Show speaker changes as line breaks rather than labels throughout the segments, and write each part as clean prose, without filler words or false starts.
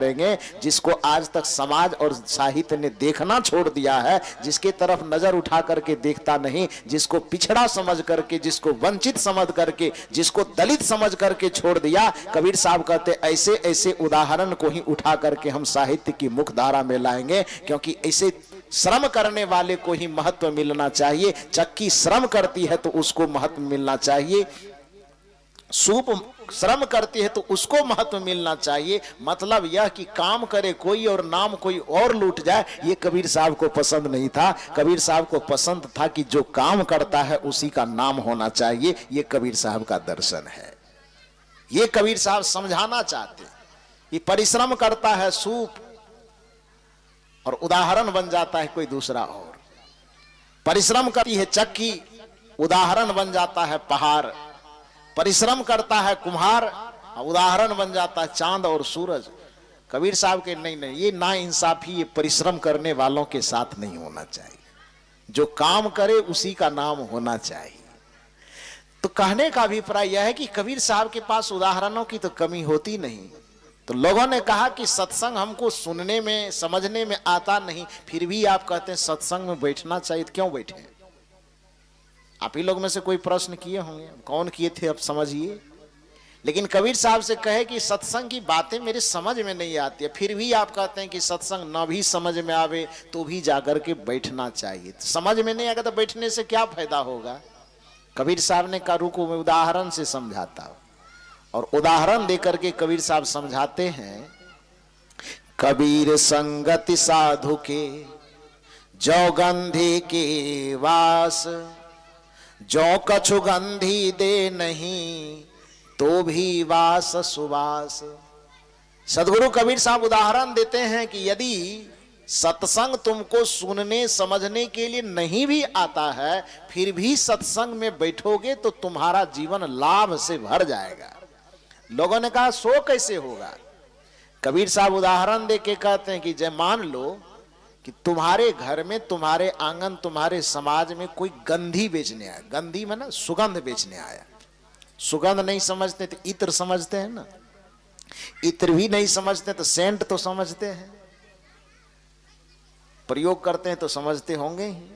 देंगे, जिसको आज तक समाज और साहित्य ने देखना छोड़ दिया है, जिसके तरफ नजर उठा करके देखता नहीं, जिसको पिछड़ा समझ करके, जिसको वंचित समझ करके, जिसको दलित समझ करके छोड़ दिया। कबीर साहब कहते ऐसे ऐसे उदाहरण को ही उठा करके हम साहित्य की मुख्यधारा में लाएंगे, क्योंकि ऐसे श्रम करने वाले को ही महत्व मिलना चाहिए। चक्की श्रम करती है तो उसको महत्व मिलना चाहिए, सूप श्रम करती है तो उसको महत्व मिलना चाहिए। मतलब यह कि काम करे कोई और नाम कोई और लूट जाए, ये कबीर साहब को पसंद नहीं था। कबीर साहब को पसंद था कि जो काम करता है उसी का नाम होना चाहिए। ये कबीर साहब का दर्शन है, ये कबीर साहब समझाना चाहते हैं। ये परिश्रम करता है सूप और उदाहरण बन जाता है कोई दूसरा और। परिश्रम करती है चक्की, उदाहरण बन जाता है पहाड़। परिश्रम करता है कुम्हार, उदाहरण बन जाता है चांद और सूरज। कबीर साहब के नहीं नहीं, ये नाइंसाफी ये परिश्रम करने वालों के साथ नहीं होना चाहिए। जो काम करे उसी का नाम होना चाहिए। तो कहने का अभिप्राय यह है कि कबीर साहब के पास उदाहरणों की तो कमी होती नहीं। तो लोगों ने कहा कि सत्संग हमको सुनने में समझने में आता नहीं, फिर भी आप कहते हैं सत्संग में बैठना चाहिए, तो क्यों बैठे? आप ही लोग में से कोई प्रश्न किए होंगे, कौन किए थे अब समझिए। लेकिन कबीर साहब से कहे कि सत्संग की बातें मेरे समझ में नहीं आती है, फिर भी आप कहते हैं कि सत्संग न भी समझ में आवे तो भी जाकर के बैठना चाहिए। तो समझ में नहीं आएगा तो बैठने से क्या फायदा होगा? कबीर साहब ने कहा रुको मैं उदाहरण से समझाता हूं, और उदाहरण देकर के कबीर साहब समझाते हैं। कबीर संगति साधु के जो गंधी के वास, जो कछु गंधी दे नहीं तो भी वास सुवास। सदगुरु कबीर साहब उदाहरण देते हैं कि यदि सत्संग तुमको सुनने समझने के लिए नहीं भी आता है, फिर भी सत्संग में बैठोगे तो तुम्हारा जीवन लाभ से भर जाएगा। लोगों ने कहा सो कैसे होगा? कबीर साहब उदाहरण दे के कहते हैं कि जय मान लो कि तुम्हारे घर में, तुम्हारे आंगन, तुम्हारे समाज में कोई गंधी बेचने आया। गंधी में ना सुगंध बेचने आया। सुगंध नहीं समझते तो इत्र समझते हैं ना, इत्र भी नहीं समझते तो सेंट तो समझते हैं, प्रयोग करते हैं तो समझते होंगे ही।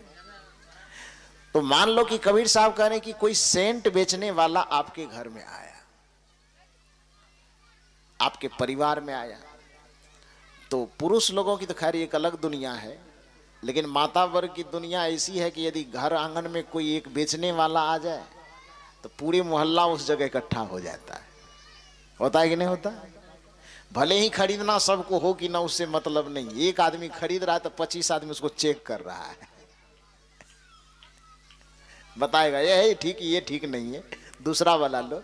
तो मान लो कि कबीर साहब कह रहे हैं कि कोई सेंट बेचने वाला आपके घर में आया, आपके परिवार में आया। तो पुरुष लोगों की तो खैर एक अलग दुनिया है, लेकिन माता वर्ग की दुनिया ऐसी है कि यदि घर आंगन में कोई एक बेचने वाला आ जाए तो पूरे मोहल्ला उस जगह इकट्ठा हो जाता है। होता है कि नहीं होता? भले ही खरीदना सबको हो कि ना, उससे मतलब नहीं। एक आदमी खरीद रहा है तो 25 आदमी उसको चेक कर रहा है, बताएगा ये ठीक, ये ठीक नहीं है, दूसरा वाला लो।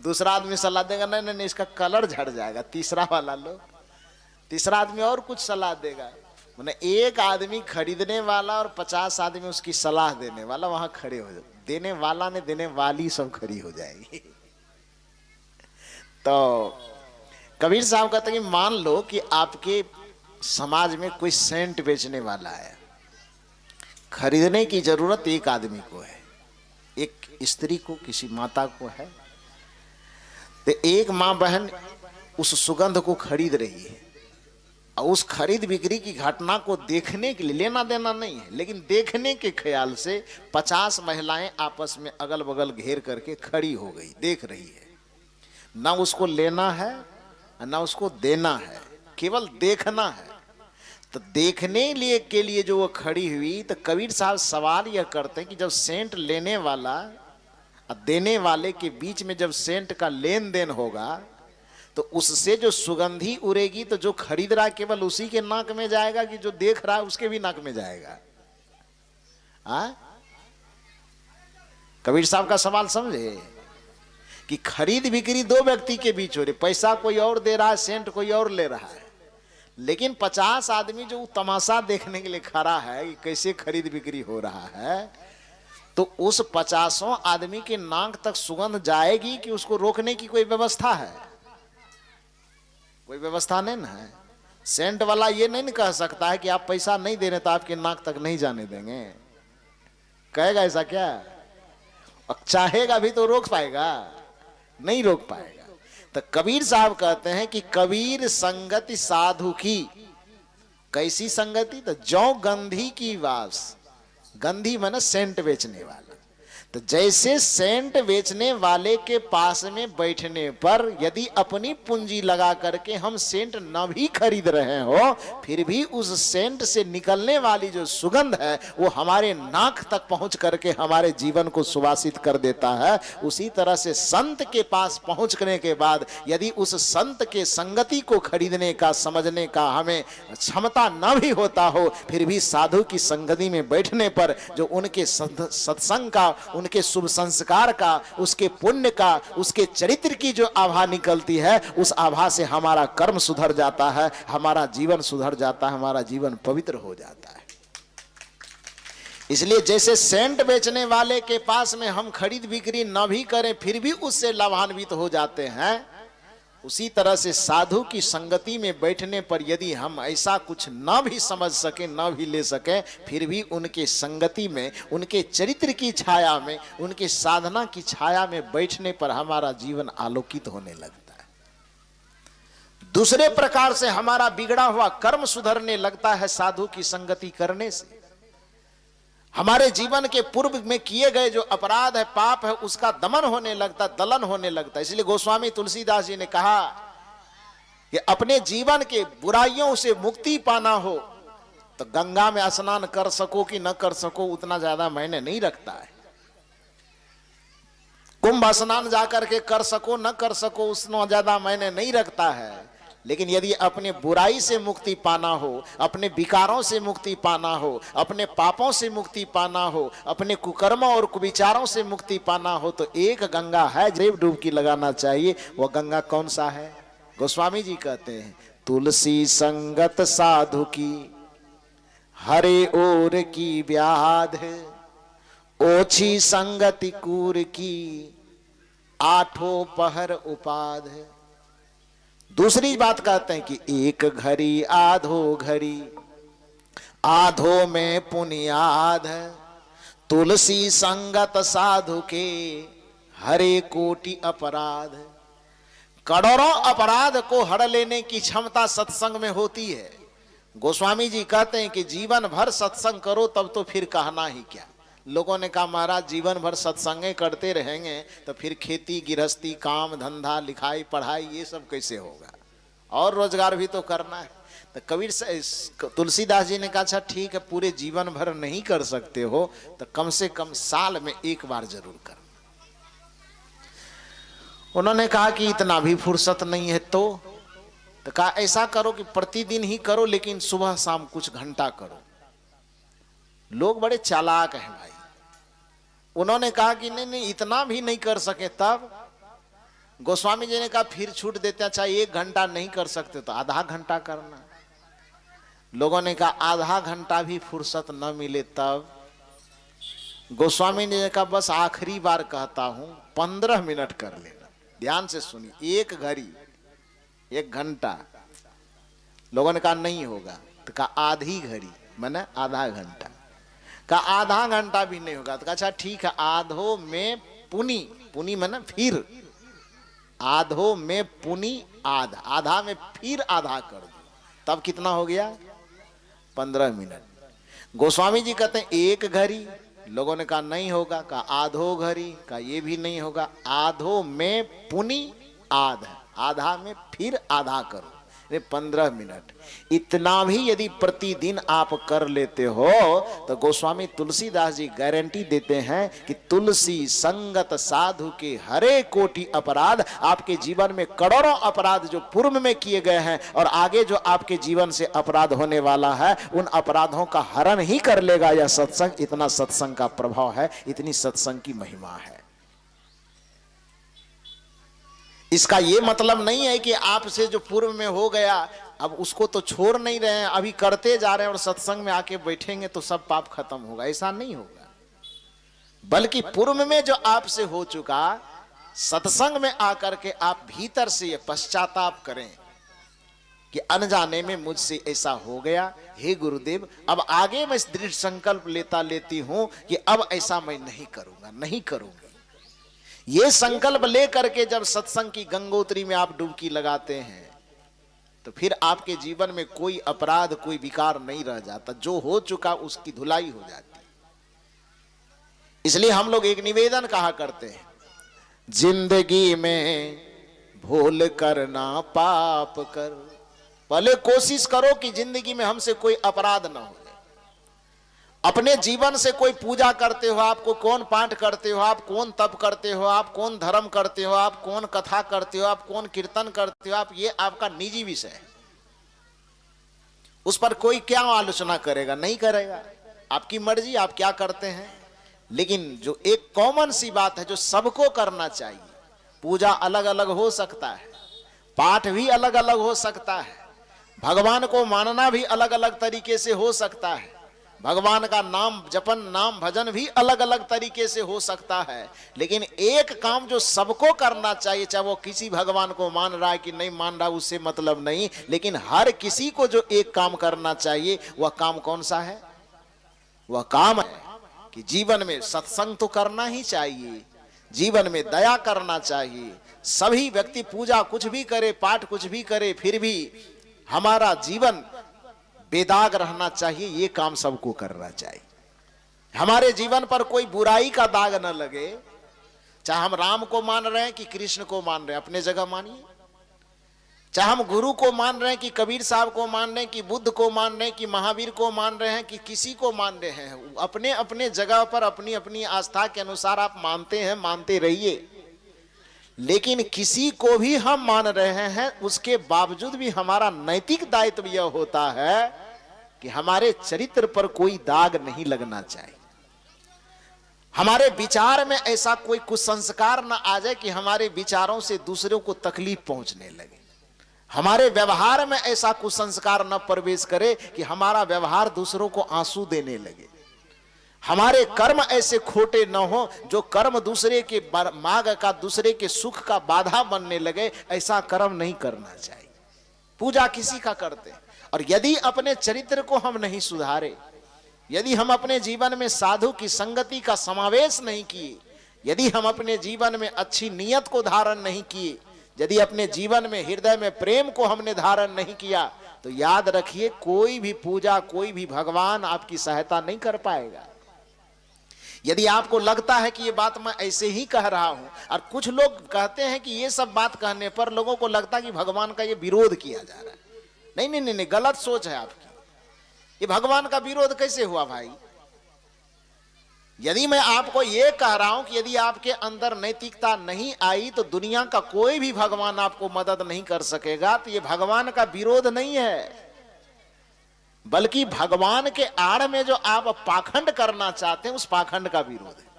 दूसरा आदमी सलाह देगा नहीं नहीं इसका कलर झड़ जाएगा, तीसरा वाला लो। तीसरा आदमी और कुछ सलाह देगा। मैंने एक आदमी खरीदने वाला और 50 आदमी उसकी सलाह देने वाला वहां खड़े हो जाए, देने वाला ने देने वाली सब खड़ी हो जाएगी। तो कबीर साहब कहते हैं कि मान लो कि आपके समाज में कोई सेंट बेचने वाला है। खरीदने की जरूरत एक आदमी को है, एक स्त्री को, किसी माता को है। तो एक माँ बहन उस सुगंध को खरीद रही है, और उस खरीद बिक्री की घटना को देखने के लिए, लेना देना नहीं है, लेकिन देखने के ख्याल से 50 महिलाएं आपस में अगल बगल घेर करके खड़ी हो गई, देख रही है। ना उसको लेना है ना उसको देना है, केवल देखना है। तो देखने लिए के लिए जो वो खड़ी हुई, तो कबीर साहब सवाल यह करते हैं कि जब सेंट लेने वाला और देने वाले के बीच में जब सेंट का लेन देन होगा तो उससे जो सुगंधी उड़ेगी, तो जो खरीद रहा है केवल उसी के नाक में जाएगा कि जो देख रहा है उसके भी नाक में जाएगा? कबीर साहब का सवाल समझे कि खरीद बिक्री दो व्यक्ति के बीच हो रही, पैसा कोई और दे रहा है, सेंट कोई और ले रहा है, लेकिन 50 आदमी जो तमाशा देखने के लिए खड़ा है कि कैसे खरीद बिक्री हो रहा है, तो उस 50 आदमी के नाक तक सुगंध जाएगी कि उसको रोकने की कोई व्यवस्था है? कोई व्यवस्था नहीं ना है। सेंट वाला ये नहीं कह सकता है कि आप पैसा नहीं दे रहे तो आपके नाक तक नहीं जाने देंगे, कहेगा ऐसा क्या? चाहेगा भी तो रोक पाएगा? नहीं रोक पाएगा। तो कबीर साहब कहते हैं कि कबीर संगति साधु की। कैसी संगति? तो जौ गंधी की वास, गंधी माने सेंट बेचने वाला। तो जैसे सेंट बेचने वाले के पास में बैठने पर यदि अपनी पूंजी लगा करके हम सेंट न भी खरीद रहे हो, फिर भी उस सेंट से निकलने वाली जो सुगंध है वो हमारे नाक तक पहुंच करके हमारे जीवन को सुवासित कर देता है। उसी तरह से संत के पास पहुंचने के बाद यदि उस संत के संगति को खरीदने का, समझने का हमें क्षमता न भी होता हो, फिर भी साधु की संगति में बैठने पर जो उनके सत्संग का, उनके शुभ संस्कार का, उसके पुण्य का, उसके चरित्र की जो आभा निकलती है, उस आभा से हमारा कर्म सुधर जाता है, हमारा जीवन सुधर जाता है, हमारा जीवन पवित्र हो जाता है। इसलिए जैसे सेंट बेचने वाले के पास में हम खरीद बिक्री न भी करें फिर भी उससे लाभान्वित हो जाते हैं, उसी तरह से साधु की संगति में बैठने पर यदि हम ऐसा कुछ न भी समझ सके, न भी ले सके, फिर भी उनके संगति में, उनके चरित्र की छाया में, उनके साधना की छाया में बैठने पर हमारा जीवन आलोकित होने लगता है। दूसरे प्रकार से हमारा बिगड़ा हुआ कर्म सुधरने लगता है साधु की संगति करने से। हमारे जीवन के पूर्व में किए गए जो अपराध है, पाप है, उसका दमन होने लगता, दलन होने लगता है। इसलिए गोस्वामी तुलसीदास जी ने कहा कि अपने जीवन के बुराइयों से मुक्ति पाना हो तो गंगा में स्नान कर सको कि न कर सको उतना ज्यादा मायने नहीं रखता है। कुंभ स्नान जाकर के कर सको न कर सको उतना ज्यादा मायने नहीं रखता है। लेकिन यदि अपने बुराई से मुक्ति पाना हो, अपने विकारों से मुक्ति पाना हो, अपने पापों से मुक्ति पाना हो, अपने कुकर्मों और कुविचारों से मुक्ति पाना हो, तो एक गंगा है जब डुबकी लगाना चाहिए। वह गंगा कौन सा है? गोस्वामी जी कहते हैं, तुलसी संगत साधु की हरे ओर की व्याध, ओछी संगति कूर की आठों पहर उपाध। दूसरी बात कहते हैं कि एक घड़ी आधो घड़ी, आधो में पुनियाद, तुलसी संगत साधु के हरे कोटि अपराध। करोड़ों अपराध को हड़ लेने की क्षमता सत्संग में होती है। गोस्वामी जी कहते हैं कि जीवन भर सत्संग करो तब तो फिर कहना ही क्या। लोगों ने कहा महाराज जीवन भर सत्संगे करते रहेंगे तो फिर खेती गृहस्थी, काम धंधा, लिखाई पढ़ाई ये सब कैसे होगा, और रोजगार भी तो करना है। तो कबीर तुलसीदास जी ने कहा अच्छा ठीक है, पूरे जीवन भर नहीं कर सकते हो तो कम से कम साल में एक बार जरूर करना। उन्होंने कहा कि इतना भी फुर्सत नहीं है तो कहा ऐसा करो कि प्रतिदिन ही करो लेकिन सुबह शाम कुछ घंटा करो। लोग बड़े चालाक हैं भाई। उन्होंने कहा कि नहीं नहीं इतना भी नहीं कर सके, तब गोस्वामी जी ने कहा फिर छूट देते हैं, चाहे 1 घंटा नहीं कर सकते तो आधा घंटा करना। लोगों ने कहा आधा घंटा भी फुर्सत न मिले तब गोस्वामी जी ने कहा बस आखिरी बार कहता हूं 15 मिनट कर लेना। ध्यान से सुनिए, 1 घड़ी 1 घंटा। लोगों ने कहा नहीं होगा, तो कहा आधी घड़ी माने आधा घंटा। कहा आधा घंटा भी नहीं होगा, तो कहा अच्छा ठीक है, आधो में पुनी, पुनी माने फिर, आधो में पुनी आधा, आधा में फिर आधा कर दो, तब कितना हो गया? 15 मिनट। गोस्वामी जी कहते हैं 1 घड़ी। लोगों ने कहा नहीं होगा, कहा आधो घड़ी, कहा ये भी नहीं होगा, आधो में पुनी आधा, आधा में फिर आधा करो, 15 मिनट। इतना भी यदि प्रतिदिन आप कर लेते हो तो गोस्वामी तुलसीदास जी गारंटी देते हैं कि तुलसी संगत साधु के हरे कोटि अपराध, आपके जीवन में करोड़ों अपराध जो पूर्व में किए गए हैं और आगे जो आपके जीवन से अपराध होने वाला है, उन अपराधों का हरण ही कर लेगा यह सत्संग। इतना सत्संग का प्रभाव है, इतनी सत्संग की महिमा है। इसका यह मतलब नहीं है कि आपसे जो पूर्व में हो गया अब उसको तो छोड़ नहीं रहे हैं, अभी करते जा रहे हैं और सत्संग में आके बैठेंगे तो सब पाप खत्म होगा, ऐसा नहीं होगा। बल्कि पूर्व में जो आपसे हो चुका, सत्संग में आकर के आप भीतर से ये पश्चाताप करें कि अनजाने में मुझसे ऐसा हो गया, हे गुरुदेव अब आगे मैं दृढ़ संकल्प लेती हूं कि अब ऐसा मैं नहीं करूंगा, नहीं करूंगी। ये संकल्प लेकर के जब सत्संग की गंगोत्री में आप डुबकी लगाते हैं तो फिर आपके जीवन में कोई अपराध, कोई विकार नहीं रह जाता। जो हो चुका उसकी धुलाई हो जाती। इसलिए हम लोग एक निवेदन कहा करते हैं, जिंदगी में भूल करना पाप कर। पहले कोशिश करो कि जिंदगी में हमसे कोई अपराध ना हो। अपने जीवन से कोई पूजा करते हो, आपको कौन पाठ करते हो, आप कौन तप करते हो, आप कौन धर्म करते हो, आप कौन कथा करते हो, आप कौन कीर्तन करते हो, आप ये आपका निजी विषय है। उस पर कोई क्या आलोचना करेगा, नहीं करेगा, आपकी मर्जी, आप क्या करते हैं। लेकिन जो एक कॉमन सी बात है जो सबको करना चाहिए, पूजा अलग अलग हो सकता है, पाठ भी अलग अलग हो सकता है, भगवान को मानना भी अलग अलग तरीके से हो सकता है, भगवान का नाम जपन, नाम भजन भी अलग अलग तरीके से हो सकता है। लेकिन एक काम जो सबको करना चाहिए, चाहे वो किसी भगवान को मान रहा है कि नहीं मान रहा, उससे मतलब नहीं, लेकिन हर किसी को जो एक काम करना चाहिए, वह काम कौन सा है? वह काम है कि जीवन में सत्संग तो करना ही चाहिए, जीवन में दया करना चाहिए। सभी व्यक्ति पूजा कुछ भी करे, पाठ कुछ भी करे, फिर भी हमारा जीवन बेदाग रहना चाहिए। ये काम सबको करना चाहिए। हमारे जीवन पर कोई बुराई का दाग न लगे। चाहे हम राम को मान रहे हैं कि कृष्ण को मान रहे हैं, अपने जगह मानिए। चाहे हम गुरु को मान रहे हैं कि कबीर साहब को मान रहे हैं, कि बुद्ध को मान रहे हैं, कि महावीर को मान रहे हैं, कि किसी को मान रहे हैं, अपने अपने जगह पर अपनी अपनी आस्था के अनुसार आप मानते हैं, मानते रहिए। लेकिन किसी को भी हम मान रहे हैं, उसके बावजूद भी हमारा नैतिक दायित्व यह होता है कि हमारे चरित्र पर कोई दाग नहीं लगना चाहिए। हमारे विचार में ऐसा कोई कुसंस्कार न आ जाए कि हमारे विचारों से दूसरों को तकलीफ पहुंचने लगे। हमारे व्यवहार में ऐसा कुसंस्कार न प्रवेश करे कि हमारा व्यवहार दूसरों को आंसू देने लगे। हमारे कर्म ऐसे खोटे न हो जो कर्म दूसरे के मार्ग का, दूसरे के सुख का बाधा बनने लगे। ऐसा कर्म नहीं करना चाहिए। पूजा किसी का करते हैं, और यदि अपने चरित्र को हम नहीं सुधारे, यदि हम अपने जीवन में साधु की संगति का समावेश नहीं किए, यदि हम अपने जीवन में अच्छी नियत को धारण नहीं किए, यदि अपने जीवन में हृदय में प्रेम को हमने धारण नहीं किया, तो याद रखिए कोई भी पूजा, कोई भी भगवान आपकी सहायता नहीं कर पाएगा। यदि आपको लगता है कि ये बात मैं ऐसे ही कह रहा हूं, और कुछ लोग कहते हैं कि ये सब बात कहने पर लोगों को लगता है कि भगवान का ये विरोध किया जा रहा है। नहीं नहीं नहीं, गलत सोच है आपकी। ये भगवान का विरोध कैसे हुआ भाई? यदि मैं आपको ये कह रहा हूं कि यदि आपके अंदर नैतिकता नहीं आई तो दुनिया का कोई भी भगवान आपको मदद नहीं कर सकेगा, तो ये भगवान का विरोध नहीं है, बल्कि भगवान के आड़ में जो आप पाखंड करना चाहते हैं उस पाखंड का विरोध है।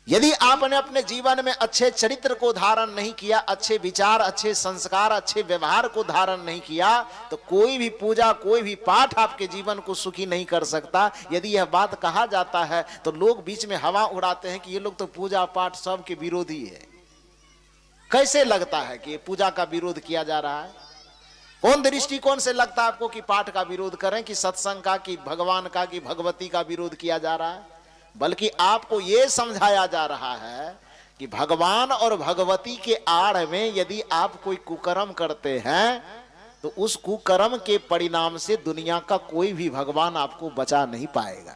यदि आपने अपने जीवन में अच्छे चरित्र को धारण नहीं किया, अच्छे विचार, अच्छे संस्कार, अच्छे व्यवहार को धारण नहीं किया, तो कोई भी पूजा, कोई भी पाठ आपके जीवन को सुखी नहीं कर सकता। यदि यह बात कहा जाता है तो लोग बीच में हवा उड़ाते हैं कि ये लोग तो पूजा पाठ सब के विरोधी है। कैसे लगता है कि पूजा का विरोध किया जा रहा है? कौन दृष्टिकोण से लगता है आपको कि पाठ का विरोध करें, कि सत्संग का, कि भगवान का, कि भगवती का विरोध किया जा रहा है? बल्कि आपको यह समझाया जा रहा है कि भगवान और भगवती के आड़ में यदि आप कोई कुकर्म करते हैं तो उस कुकर्म के परिणाम से दुनिया का कोई भी भगवान आपको बचा नहीं पाएगा।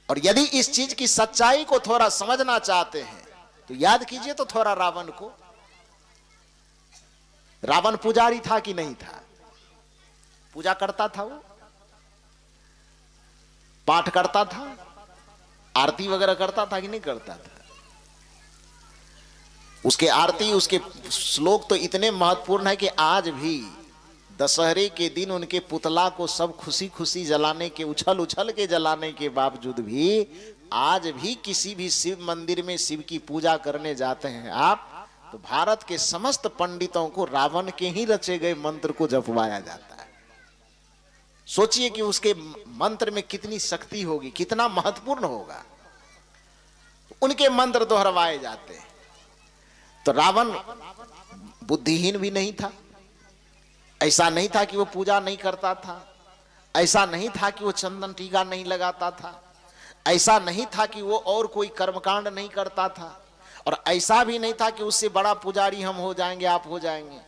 और यदि इस चीज की सच्चाई को थोड़ा समझना चाहते हैं तो याद कीजिए तो थोड़ा रावण को। रावण पुजारी था कि नहीं था? पूजा करता था, वो पाठ करता था, आरती वगैरह करता था कि नहीं करता था? उसके आरती, उसके श्लोक तो इतने महत्वपूर्ण है कि आज भी दशहरे के दिन उनके पुतला को सब खुशी खुशी जलाने के, उछल उछल के जलाने के बावजूद भी आज भी किसी भी शिव मंदिर में शिव की पूजा करने जाते हैं आप, तो भारत के समस्त पंडितों को रावण के ही रचे गए मंत्र को जपवाया जाता है। सोचिए कि उसके मंत्र में कितनी शक्ति होगी, कितना महत्वपूर्ण होगा। उनके मंत्र दोहराए जाते हैं। तो रावण बुद्धिहीन भी नहीं था, ऐसा नहीं था कि वो पूजा नहीं करता था, ऐसा नहीं था कि वो चंदन टीका नहीं लगाता था, ऐसा नहीं था कि वो और कोई कर्मकांड नहीं करता था, और ऐसा भी नहीं था कि उससे बड़ा पुजारी हम हो जाएंगे, आप हो जाएंगे।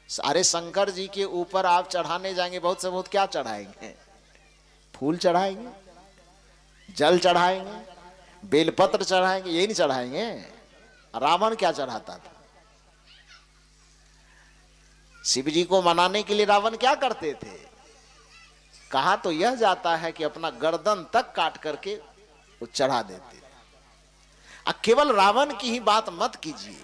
अरे शंकर जी के ऊपर आप चढ़ाने जाएंगे, बहुत से बहुत क्या चढ़ाएंगे? फूल चढ़ाएंगे, जल चढ़ाएंगे, बेलपत्र चढ़ाएंगे, यही नहीं चढ़ाएंगे। रावण क्या चढ़ाता था? शिव जी को मनाने के लिए रावण क्या करते थे? कहा तो यह जाता है कि अपना गर्दन तक काट करके वो चढ़ा देते। केवल रावण की ही बात मत कीजिए,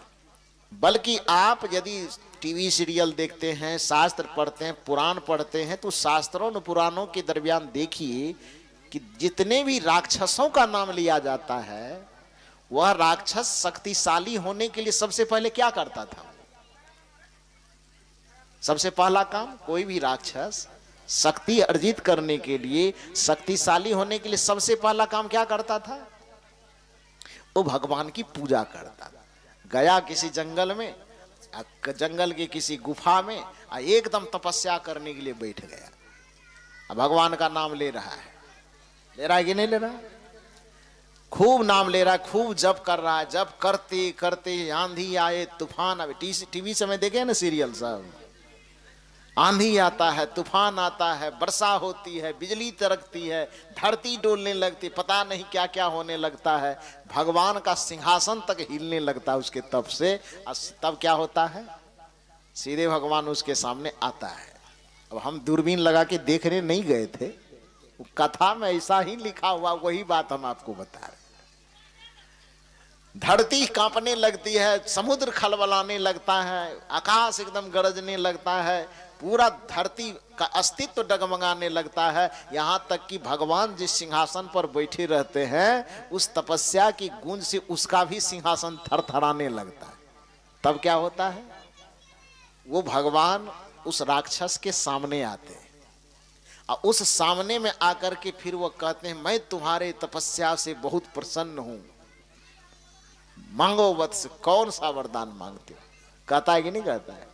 बल्कि आप यदि टीवी सीरियल देखते हैं, शास्त्र पढ़ते हैं, पुराण पढ़ते हैं, तो शास्त्रों और पुराणों के दरमियान देखिए कि जितने भी राक्षसों का नाम लिया जाता है, वह राक्षस शक्तिशाली होने के लिए सबसे पहले क्या करता था? सबसे पहला काम, कोई भी राक्षस शक्ति अर्जित करने के लिए, शक्तिशाली होने के लिए सबसे पहला काम क्या करता था? वो भगवान की पूजा करता था। गया किसी जंगल में, जंगल के किसी गुफा में, एकदम तपस्या करने के लिए बैठ गया। भगवान का नाम ले रहा है, ले रहा है कि नहीं ले रहा? खूब नाम ले रहा है, खूब जप कर रहा है। जप करते करते आंधी आए, तूफान आए। टीवी समय देखे ना सीरियल सब, आंधी आता है, तूफान आता है, वर्षा होती है, बिजली तड़कती है, धरती डोलने लगती, पता नहीं क्या क्या होने लगता है। भगवान का सिंहासन तक हिलने लगता है उसके तप से। तब क्या होता है? सीधे भगवान उसके सामने आता है। अब हम दूरबीन लगा के देखने नहीं गए थे, कथा में ऐसा ही लिखा हुआ, वही बात हम आपको बता रहे। धरती कांपने लगती है, समुद्र खलबलाने लगता है, आकाश एकदम गरजने लगता है, पूरा धरती का अस्तित्व डगमगाने लगता है। यहाँ तक कि भगवान जिस सिंहासन पर बैठे रहते हैं, उस तपस्या की गूंज से उसका भी सिंहासन थरथराने लगता है। तब क्या होता है? वो भगवान उस राक्षस के सामने आते हैं, और उस सामने में आकर के फिर वो कहते हैं, मैं तुम्हारे तपस्या से बहुत प्रसन्न हूं, मांगो वत्स, कौन सा वरदान मांगते हो? कहता है कि नहीं कहता है?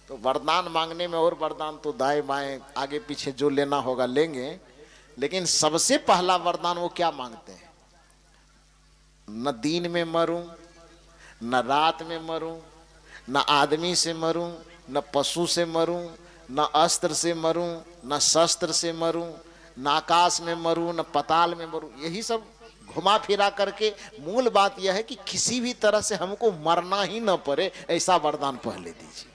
तो वरदान मांगने में और वरदान तो दाएं बाएं आगे पीछे जो लेना होगा लेंगे, लेकिन सबसे पहला वरदान वो क्या मांगते हैं? न दिन में मरूं, न रात में मरूं, न आदमी से मरूं, न पशु से मरूं, न अस्त्र से मरूं, न शस्त्र से मरूं, न आकाश में मरूं, न पताल में मरूं। यही सब घुमा फिरा करके मूल बात यह है कि किसी भी तरह से हमको मरना ही न पड़े, ऐसा वरदान पहले दीजिए,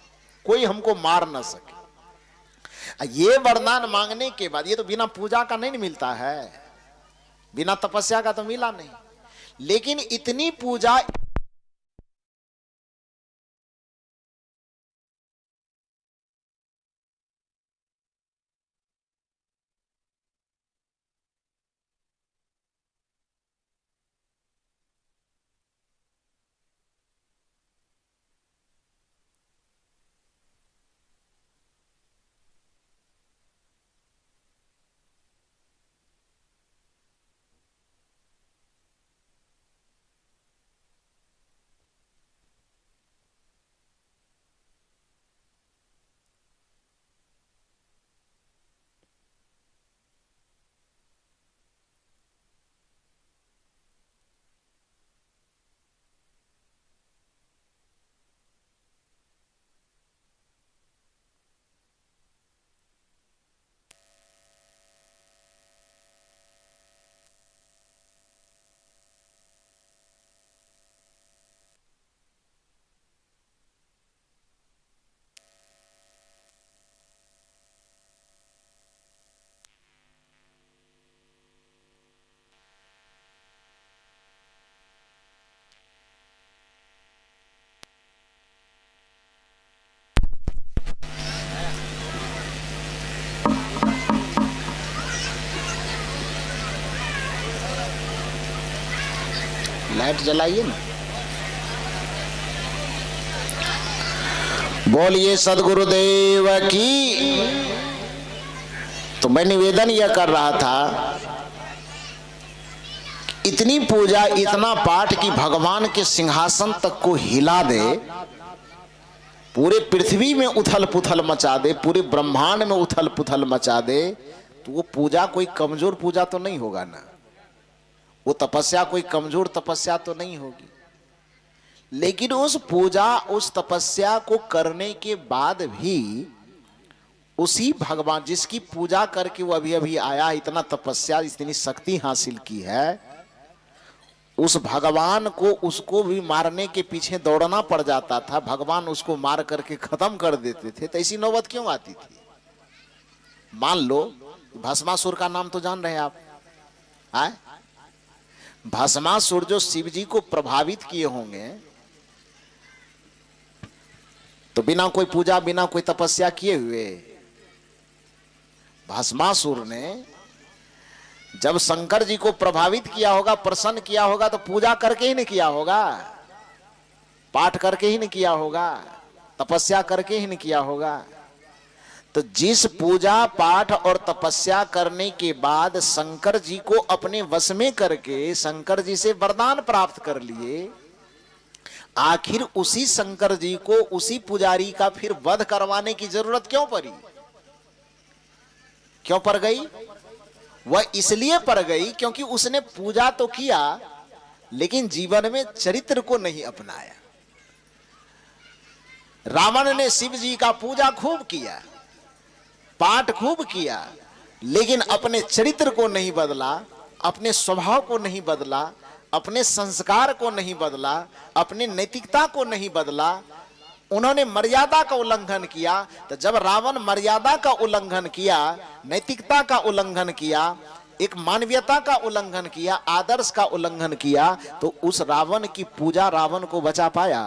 कोई हमको मार न सके। ये वरदान मांगने के बाद, ये तो बिना पूजा का नहीं मिलता है, बिना तपस्या का तो मिला नहीं, लेकिन इतनी पूजा लाइट जलाइए ना। बोलिए सदगुरुदेव की। तो मैं निवेदन यह कर रहा था, इतनी पूजा, इतना पाठ कि भगवान के सिंहासन तक को हिला दे, पूरे पृथ्वी में उथल पुथल मचा दे, पूरे ब्रह्मांड में उथल पुथल मचा दे, तो वो पूजा कोई कमजोर पूजा तो नहीं होगा ना। वो तपस्या कोई कमजोर तपस्या तो नहीं होगी, लेकिन उस पूजा उस तपस्या को करने के बाद भी उसी भगवान जिसकी पूजा करके वो अभी अभी आया, इतना तपस्या इतनी शक्ति हासिल की है, उस भगवान को उसको भी मारने के पीछे दौड़ना पड़ जाता था, भगवान उसको मार करके खत्म कर देते थे, तो ऐसी नौबत क्यों आती थी? मान लो भस्मासुर का नाम तो जान रहे हैं आप, आए? भस्मासुर जो शिव जी को प्रभावित किए होंगे, तो बिना कोई पूजा बिना कोई तपस्या किए हुए भस्मासुर ने जब शंकर जी को प्रभावित किया होगा, प्रसन्न किया होगा, तो पूजा करके ही नहीं किया होगा, पाठ करके ही नहीं किया होगा, तपस्या करके ही नहीं किया होगा। तो जिस पूजा पाठ और तपस्या करने के बाद शंकर जी को अपने वश में करके शंकर जी से वरदान प्राप्त कर लिए, आखिर उसी शंकर जी को उसी पुजारी का फिर वध करवाने की जरूरत क्यों पड़ी? क्यों पड़ गई? वह इसलिए पड़ गई क्योंकि उसने पूजा तो किया लेकिन जीवन में चरित्र को नहीं अपनाया। रावण ने शिव जी का पूजा खूब किया, पाठ खूब किया, लेकिन अपने चरित्र को नहीं बदला, अपने स्वभाव को नहीं बदला, अपने संस्कार को नहीं बदला, अपने नैतिकता को नहीं बदला। उन्होंने मर्यादा का उल्लंघन किया। तो जब रावण मर्यादा का उल्लंघन किया, नैतिकता का उल्लंघन किया, एक मानवीयता का उल्लंघन किया, आदर्श का उल्लंघन किया, तो उस रावण की पूजा रावण को बचा पाया?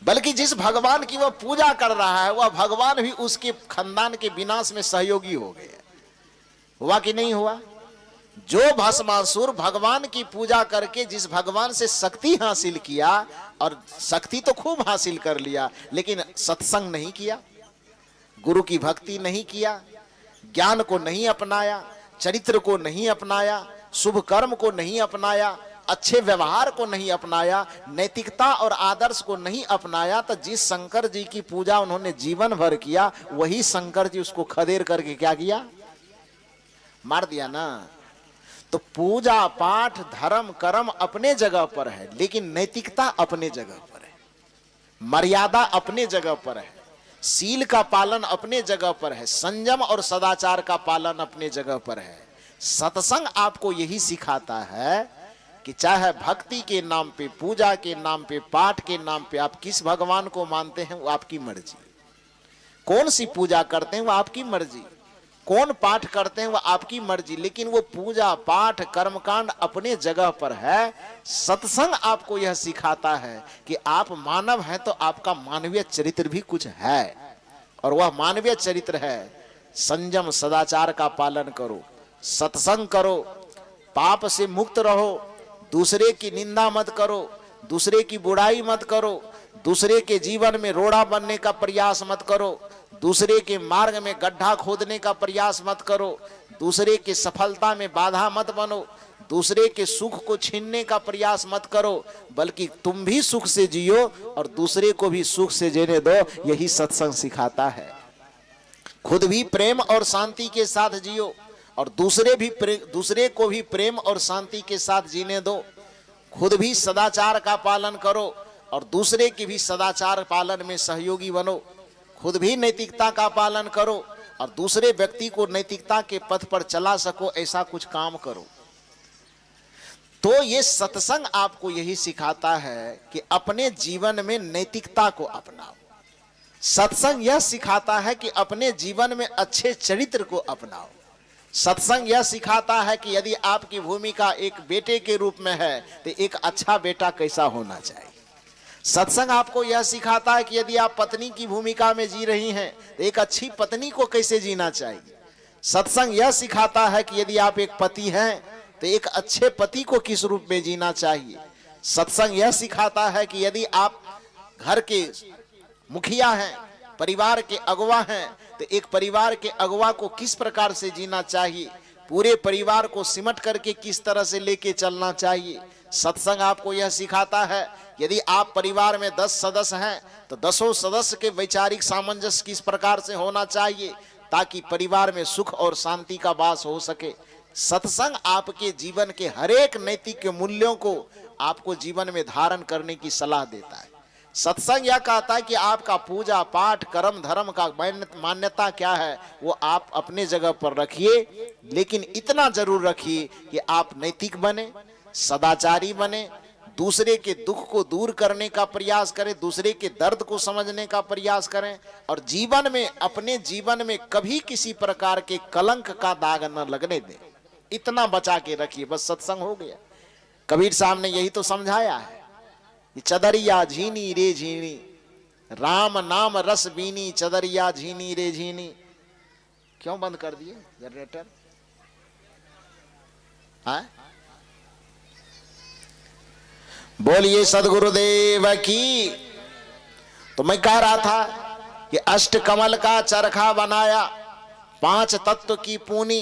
बल्कि जिस भगवान की वह पूजा कर रहा है, वह भगवान भी उसके खानदान के विनाश में सहयोगी हो गए। हुआ कि नहीं हुआ? जो भस्मासुर भगवान की पूजा करके जिस भगवान से शक्ति हासिल किया, और शक्ति तो खूब हासिल कर लिया, लेकिन सत्संग नहीं किया, गुरु की भक्ति नहीं किया, ज्ञान को नहीं अपनाया, चरित्र को नहीं अपनाया, शुभ कर्म को नहीं अपनाया, अच्छे व्यवहार को नहीं अपनाया, नैतिकता और आदर्श को नहीं अपनाया, तो जिस शंकर जी की पूजा उन्होंने जीवन भर किया, वही शंकर जी उसको खदेड़ करके क्या किया? मार दिया ना। तो पूजा पाठ धर्म कर्म अपने जगह पर है, लेकिन नैतिकता अपने जगह पर है, मर्यादा अपने जगह पर है, शील का पालन अपने जगह पर है, संयम और सदाचार का पालन अपने जगह पर है। सत्संग आपको यही सिखाता है कि चाहे भक्ति के नाम पे, पूजा के नाम पे, पाठ के नाम पे आप किस भगवान को मानते हैं वो आपकी मर्जी, कौन सी पूजा करते हैं वो आपकी मर्जी, कौन पाठ करते हैं वो आपकी मर्जी, लेकिन वो पूजा पाठ कर्मकांड अपने जगह पर है। सत्संग आपको यह सिखाता है कि आप मानव हैं तो आपका मानवीय चरित्र भी कुछ है, और वह मानवीय चरित्र है संयम सदाचार का पालन करो, सत्संग करो, पाप से मुक्त रहो, दूसरे की निंदा मत करो, दूसरे की बुराई मत करो, दूसरे के जीवन में रोड़ा बनने का प्रयास मत करो, दूसरे के मार्ग में गड्ढा खोदने का प्रयास मत करो, दूसरे की सफलता में बाधा मत बनो, दूसरे के सुख को छीनने का प्रयास मत करो, बल्कि तुम भी सुख से जियो और दूसरे को भी सुख से जीने दो। यही सत्संग सिखाता है। खुद भी प्रेम और शांति के साथ जियो और दूसरे को भी प्रेम और शांति के साथ जीने दो। खुद भी सदाचार का पालन करो और दूसरे की भी सदाचार पालन में सहयोगी बनो। खुद भी नैतिकता का पालन करो और दूसरे व्यक्ति को नैतिकता के पथ पर चला सको, ऐसा कुछ काम करो। तो ये सत्संग आपको यही सिखाता है कि अपने जीवन में नैतिकता को अपनाओ। सत्संग यह सिखाता है कि अपने जीवन में अच्छे चरित्र को अपनाओ। सत्संग यह सिखाता है कि यदि आपकी भूमिका एक बेटे के रूप में है तो एक अच्छा बेटा कैसा होना चाहिए। सत्संग आपको यह सिखाता है कि यदि आप पत्नी की भूमिका में जी रही हैं तो एक अच्छी पत्नी को कैसे जीना चाहिए। सत्संग यह सिखाता है कि यदि आप एक पति हैं तो एक अच्छे पति को किस रूप में जीना चाहिए। सत्संग यह सिखाता है कि यदि आप घर के मुखिया हैं, परिवार के अगुवा हैं, तो एक परिवार के अगुवा को किस प्रकार से जीना चाहिए, पूरे परिवार को सिमट करके किस तरह से लेके चलना चाहिए। सत्संग आपको यह सिखाता है यदि आप परिवार में 10 सदस्य हैं तो 10 सदस्य के वैचारिक सामंजस्य किस प्रकार से होना चाहिए ताकि परिवार में सुख और शांति का वास हो सके। सत्संग आपके जीवन के हरेक नैतिक मूल्यों को आपको जीवन में धारण करने की सलाह देता है। सत्संग यह कहता है कि आपका पूजा पाठ कर्म धर्म का मान्यता क्या है वो आप अपने जगह पर रखिए, लेकिन इतना जरूर रखिए कि आप नैतिक बने, सदाचारी बने, दूसरे के दुख को दूर करने का प्रयास करें, दूसरे के दर्द को समझने का प्रयास करें, और जीवन में अपने जीवन में कभी किसी प्रकार के कलंक का दाग न लगने दें। इतना बचा के रखिए, बस सत्संग हो गया। कबीर साहब ने यही तो समझाया है। चदरिया झीनी रे झीनी, राम नाम रस बीनी, चदरिया झीनी रे झीनी। क्यों बंद कर दिए जनरेटर? हाँ, बोलिए सदगुरुदेव की। तो मैं कह रहा था कि अष्ट कमल का चरखा बनाया, 5 तत्व की पूनी,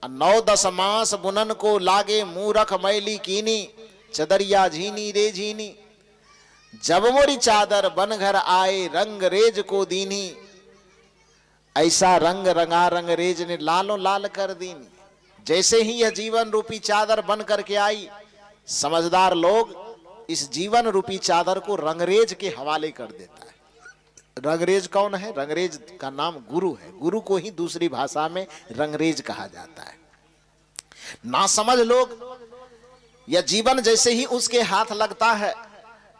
9-10 मास बुनन को लागे, मूरख मैली कीनी, चदरिया झीनी रे झीनी। जब मोरी चादर बन घर आए, रंग रेज को दीनी। ऐसा रंग रंगा रंग रेज ने लालों लाल कर दीनी। जैसे ही यह जीवन रूपी चादर बन करके आई, समझदार लोग इस जीवन रूपी चादर को रंगरेज के हवाले कर देता है। रंगरेज कौन है? रंगरेज का नाम गुरु है। गुरु को ही दूसरी भाषा में रंगरेज कहा जाता है। ना समझ लोग यह जीवन जैसे ही उसके हाथ लगता है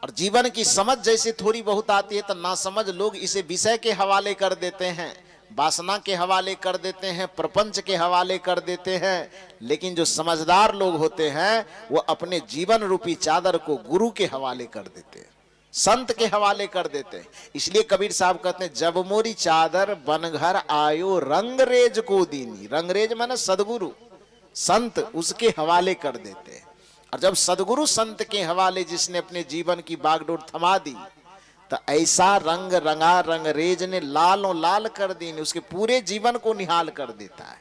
और जीवन की समझ जैसे थोड़ी बहुत आती है, तो ना समझ लोग इसे विषय के हवाले कर देते हैं, वासना के हवाले कर देते हैं, प्रपंच के हवाले कर देते हैं। लेकिन जो समझदार लोग होते हैं वो अपने जीवन रूपी चादर को गुरु के हवाले कर देते हैं, संत के हवाले कर देते हैं। इसलिए कबीर साहब कहते हैं, जब मोरी चादर बन घर आयो, रंगरेज को दीनी। रंगरेज माने सदगुरु, संत उसके हवाले कर देते हैं। और जब सदगुरु संत के हवाले जिसने अपने जीवन की बागडोर थमा दी, तो ऐसा रंग रंगा रंगरेज ने लालों लाल कर दी, उसके पूरे जीवन को निहाल कर देता है,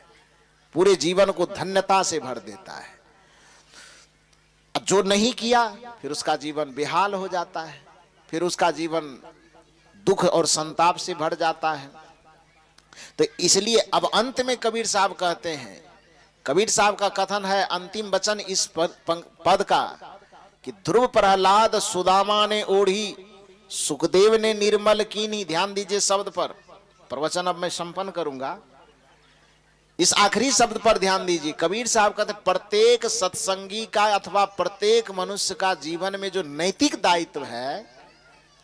पूरे जीवन को धन्यता से भर देता है। अब जो नहीं किया फिर उसका जीवन बेहाल हो जाता है, फिर उसका जीवन दुख और संताप से भर जाता है। तो इसलिए अब अंत में कबीर साहब कहते हैं, कबीर साहब का कथन है अंतिम वचन इस पद का कि ध्रुव प्रहलाद सुदामा ने ओढ़ी, सुखदेव ने निर्मल कीनी। ध्यान दीजिए शब्द पर, प्रवचन अब मैं संपन्न करूंगा, इस आखिरी शब्द पर ध्यान दीजिए। कबीर साहब कहते हैं प्रत्येक सत्संगी का अथवा प्रत्येक मनुष्य का जीवन में जो नैतिक दायित्व है,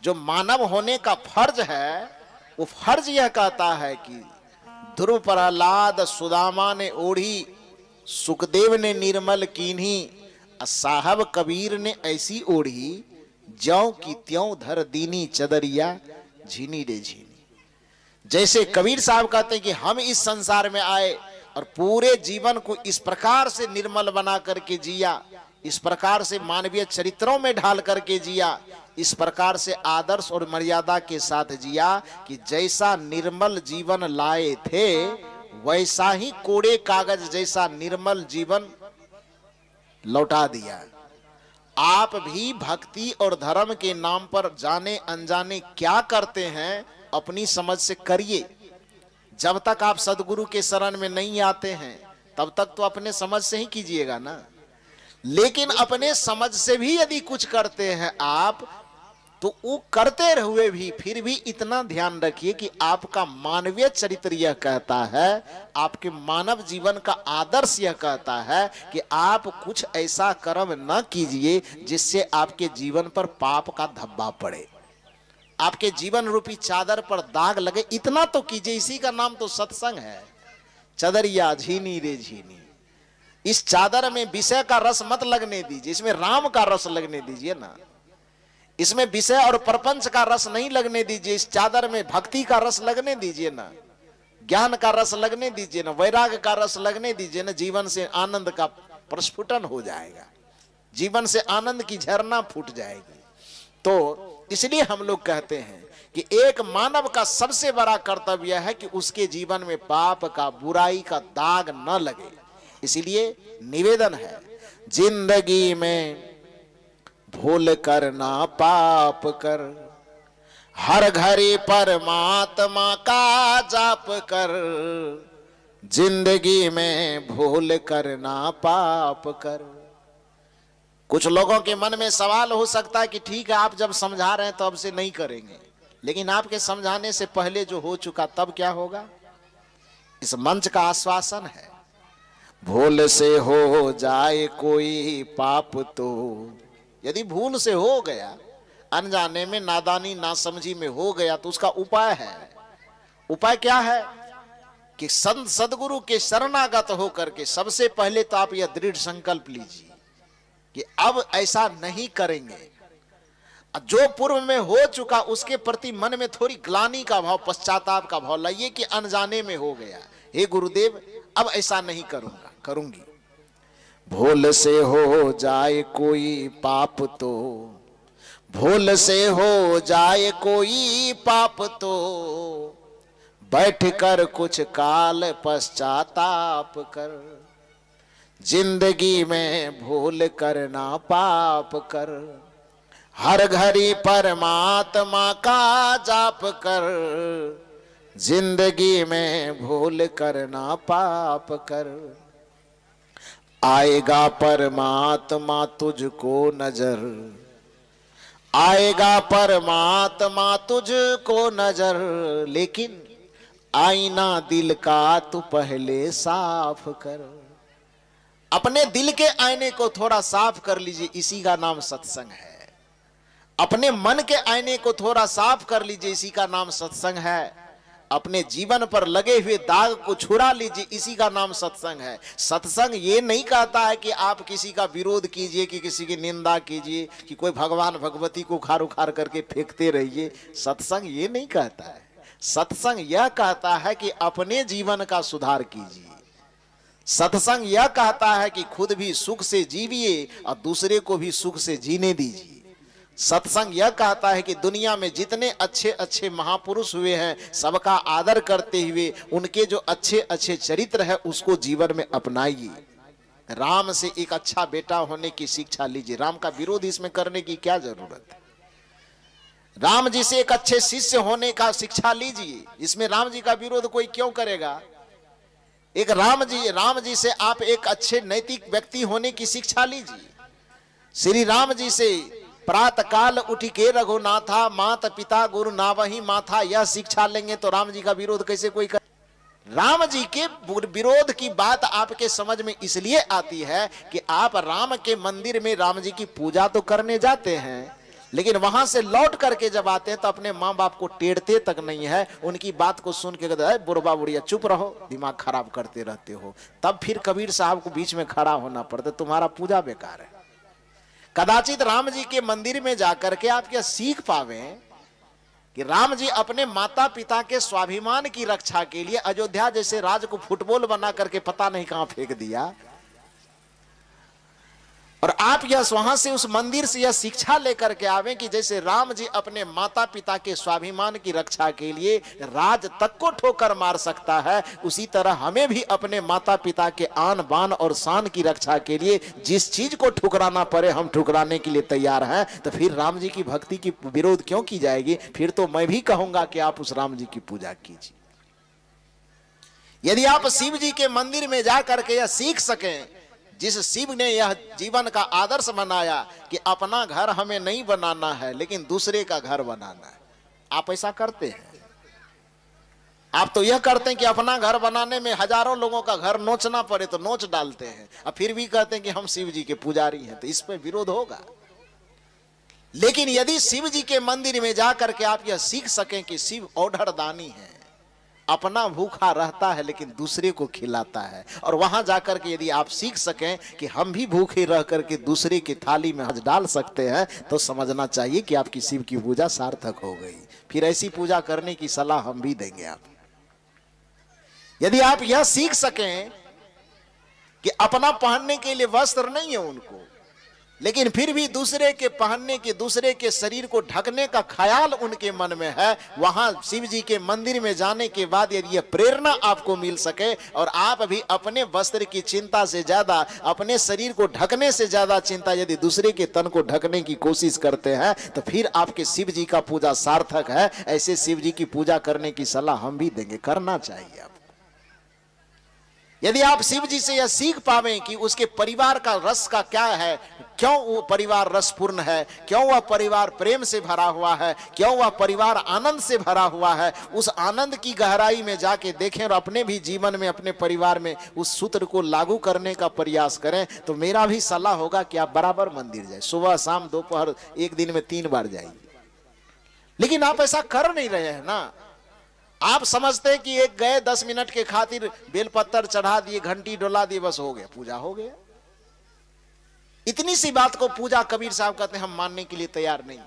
जो मानव होने का फर्ज है, वो फर्ज यह कहता है कि ध्रुव प्रहलाद सुदामा ने ओढ़ी, सुखदेव ने निर्मल कीन्ही, साहब कबीर ने ऐसी ओढ़ी, ज्यों की त्यों धर दीनी, चदरिया झीनी रे झीनी। जैसे कबीर साहब कहते हैं कि हम इस संसार में आए और पूरे जीवन को इस प्रकार से निर्मल बना करके जिया, इस प्रकार से मानवीय चरित्रों में ढाल करके जिया, इस प्रकार से आदर्श और मर्यादा के साथ जिया कि जैसा निर्मल जीवन लाए थे वैसा ही कोड़े कागज जैसा निर्मल जीवन लौटा दिया। आप भी भक्ति और धर्म के नाम पर जाने अनजाने क्या करते हैं अपनी समझ से करिए। जब तक आप सदगुरु के शरण में नहीं आते हैं तब तक तो अपने समझ से ही कीजिएगा ना। लेकिन अपने समझ से भी यदि कुछ करते हैं आप, तो वो करते हुए भी फिर भी इतना ध्यान रखिए कि आपका मानवीय चरित्र यह कहता है, आपके मानव जीवन का आदर्श यह कहता है कि आप कुछ ऐसा कर्म न कीजिए जिससे आपके जीवन पर पाप का धब्बा पड़े, आपके जीवन रूपी चादर पर दाग लगे। इतना तो कीजिए, इसी का नाम तो सत्संग है। चदरिया झीनी रे झीनी, इस चादर में विषय का रस मत लगने दीजिए, इसमें राम का रस लगने दीजिए ना। इसमें विषय और प्रपंच का रस नहीं लगने दीजिए, इस चादर में भक्ति का रस लगने दीजिए ना, ज्ञान का रस लगने दीजिए ना, वैराग्य का रस लगने दीजिए ना। जीवन से आनंद का प्रस्फुटन हो जाएगा, जीवन से आनंद की झरना फूट जाएगी। तो इसलिए हम लोग कहते हैं कि एक मानव का सबसे बड़ा कर्तव्य है कि उसके जीवन में पाप का, बुराई का दाग न लगे। इसलिए निवेदन है, जिंदगी में भूल कर ना पाप कर, हर घड़ी परमात्मा का जाप कर, जिंदगी में भूल करना पाप कर। कुछ लोगों के मन में सवाल हो सकता है कि ठीक है, आप जब समझा रहे हैं तो अब से नहीं करेंगे, लेकिन आपके समझाने से पहले जो हो चुका तब क्या होगा? इस मंच का आश्वासन है, भूल से हो जाए कोई पाप तो, यदि भूल से हो गया, अनजाने में, नादानी, नासमझी में हो गया, तो उसका उपाय है। उपाय क्या है? कि संत सदगुरु के शरणागत होकर के सबसे पहले तो आप यह दृढ़ संकल्प लीजिए कि अब ऐसा नहीं करेंगे। जो पूर्व में हो चुका उसके प्रति मन में थोड़ी ग्लानि का भाव, पश्चाताप का भाव लाइए कि अनजाने में हो गया, हे गुरुदेव अब ऐसा नहीं करूंगा, करूंगी। भूल से हो जाए कोई पाप तो, भूल से हो जाए कोई पाप तो, बैठ कर कुछ काल पश्चाताप कर। जिंदगी में भूल करना पाप कर, हर घड़ी परमात्मा का जाप कर। जिंदगी में भूल करना पाप कर, आएगा परमात्मा तुझको नजर, आएगा परमात्मा तुझको नजर। लेकिन आईना दिल का तू पहले साफ कर। अपने दिल के आईने को थोड़ा साफ कर लीजिए, इसी का नाम सत्संग है। अपने मन के आईने को थोड़ा साफ कर लीजिए, इसी का नाम सत्संग है। अपने जीवन पर लगे हुए दाग को छुड़ा लीजिए, इसी का नाम सत्संग है। सत्संग ये नहीं कहता है कि आप किसी का विरोध कीजिए, कि किसी की निंदा कीजिए, कि कोई भगवान भगवती को उखाड़ उखाड़ करके फेंकते रहिए। सत्संग ये नहीं कहता है। सत्संग यह कहता है कि अपने जीवन का सुधार कीजिए। सत्संग यह कहता है कि खुद भी सुख से जीविए और दूसरे को भी सुख से जीने दीजिए। सत्संग यह कहता है कि दुनिया में जितने अच्छे अच्छे महापुरुष हुए हैं, सबका आदर करते हुए उनके जो अच्छे अच्छे चरित्र है उसको जीवन में अपनाइए। राम से एक अच्छा बेटा होने की शिक्षा लीजिए। राम का विरोध इसमें करने की क्या जरूरत है? राम जी से एक अच्छे शिष्य होने का शिक्षा लीजिए। इसमें राम जी का विरोध कोई क्यों करेगा? एक राम जी से आप एक अच्छे नैतिक व्यक्ति होने की शिक्षा लीजिए। श्री राम जी से प्रातः काल उठ के रघुनाथा, माता पिता गुरु नावही माथा, यह शिक्षा लेंगे तो राम जी का विरोध कैसे कोई कर? राम जी के विरोध की बात आपके समझ में इसलिए आती है कि आप राम के मंदिर में राम जी की पूजा तो करने जाते हैं, लेकिन वहां से लौट करके जब आते हैं तो अपने माँ बाप को टेढ़ते तक नहीं है। उनकी बात को सुन के कहते हैं बुढ़वा बुढ़िया चुप रहो, दिमाग खराब करते रहते हो। तब फिर कबीर साहब को बीच में खड़ा होना पड़ता, तुम्हारा पूजा बेकार है। कदाचित राम जी के मंदिर में जाकर के आप क्या सीख पावे कि राम जी अपने माता पिता के स्वाभिमान की रक्षा के लिए अयोध्या जैसे राज्य को फुटबॉल बना करके पता नहीं कहां फेंक दिया, और आप यह वहां से उस मंदिर से यह शिक्षा लेकर के आवे कि जैसे राम जी अपने माता पिता के स्वाभिमान की रक्षा के लिए राज तक को ठोकर मार सकता है, उसी तरह हमें भी अपने माता पिता के आन बान और शान की रक्षा के लिए जिस चीज को ठुकराना पड़े हम ठुकराने के लिए तैयार हैं। तो फिर राम जी की भक्ति की विरोध क्यों की जाएगी? फिर तो मैं भी कहूंगा कि आप उस राम जी की पूजा कीजिए। यदि आप शिव जी के मंदिर में जाकर के यह सीख सकें, जिस शिव ने यह जीवन का आदर्श बनाया कि अपना घर हमें नहीं बनाना है लेकिन दूसरे का घर बनाना है, आप ऐसा करते हैं? आप तो यह करते हैं कि अपना घर बनाने में हजारों लोगों का घर नोचना पड़े तो नोच डालते हैं, और फिर भी कहते हैं कि हम शिव जी के पुजारी हैं। तो इस पे विरोध होगा। लेकिन यदि शिव जी के मंदिर में जाकर के आप यह सीख सकें कि शिव औढ़ दानी है, अपना भूखा रहता है लेकिन दूसरे को खिलाता है, और वहां जाकर के यदि आप सीख सकें कि हम भी भूखे रह करके दूसरे की थाली में हाथ डाल सकते हैं, तो समझना चाहिए कि आपकी शिव की पूजा सार्थक हो गई। फिर ऐसी पूजा करने की सलाह हम भी देंगे आप। यदि आप यह सीख सकें कि अपना पहनने के लिए वस्त्र नहीं है उनको, लेकिन फिर भी दूसरे के पहनने के, दूसरे के शरीर को ढकने का ख्याल उनके मन में है, वहां शिव जी के मंदिर में जाने के बाद यदि यह प्रेरणा आपको मिल सके और आप भी अपने वस्त्र की चिंता से ज्यादा, अपने शरीर को ढकने से ज्यादा चिंता यदि दूसरे के तन को ढकने की कोशिश करते हैं, तो फिर आपके शिव जी का पूजा सार्थक है। ऐसे शिव जी की पूजा करने की सलाह हम भी देंगे, करना चाहिए। आप यदि आप शिव जी से यह सीख पावें कि उसके परिवार का रस का क्या है, क्यों वो परिवार रसपूर्ण है, क्यों वह परिवार प्रेम से भरा हुआ है, क्यों वह परिवार आनंद से भरा हुआ है, उस आनंद की गहराई में जाके देखें और अपने भी जीवन में, अपने परिवार में उस सूत्र को लागू करने का प्रयास करें, तो मेरा भी सलाह होगा कि आप बराबर मंदिर जाए, सुबह शाम दोपहर, एक दिन में 3 बार जाइए। लेकिन आप ऐसा कर नहीं रहे हैं ना। आप समझते हैं कि एक गए 10 मिनट के खातिर बेलपत्तर चढ़ा दिए, घंटी डोला दिए, बस हो गया, पूजा हो गया। इतनी सी बात को पूजा कबीर साहब कहते हैं हम मानने के लिए तैयार नहीं।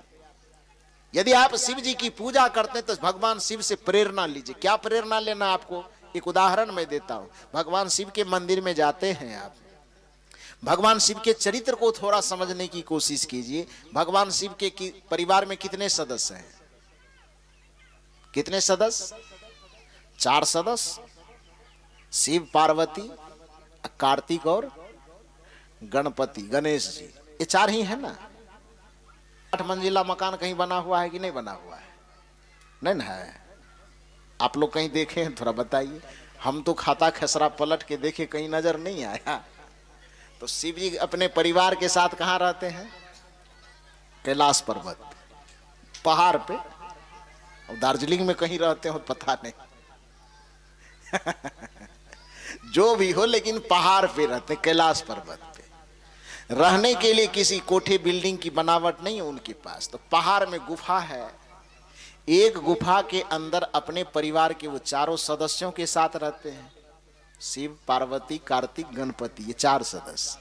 यदि आप शिव जी की पूजा करते हैं तो भगवान शिव से प्रेरणा लीजिए। क्या प्रेरणा लेना आपको, एक उदाहरण मैं देता हूं। भगवान शिव के मंदिर में जाते हैं आप, भगवान शिव के चरित्र को थोड़ा समझने की कोशिश कीजिए। भगवान शिव के परिवार में कितने सदस्य हैं? कितने सदस्य? 4 सदस्य, शिव, पार्वती, कार्तिक और गणपति, गणेश जी, ये 4 ही है ना। 8 मंजिला मकान कहीं बना हुआ है कि नहीं बना हुआ है? नहीं ना है। आप लोग कहीं देखे हैं? थोड़ा बताइए। हम तो खाता खसरा पलट के देखे, कहीं नजर नहीं आया। तो शिव जी अपने परिवार के साथ कहाँ रहते हैं? कैलाश पर्वत, पहाड़ पे। और दार्जिलिंग में कहीं रहते हो पता नहीं जो भी हो, लेकिन पहाड़ पे रहते, कैलाश पर्वत पे। रहने के लिए किसी कोठे बिल्डिंग की बनावट नहीं है उनके पास। तो पहाड़ में गुफा है, एक गुफा के अंदर अपने परिवार के वो 4 सदस्यों के साथ रहते हैं। शिव, पार्वती, कार्तिक, गणपति, ये 4 सदस्य।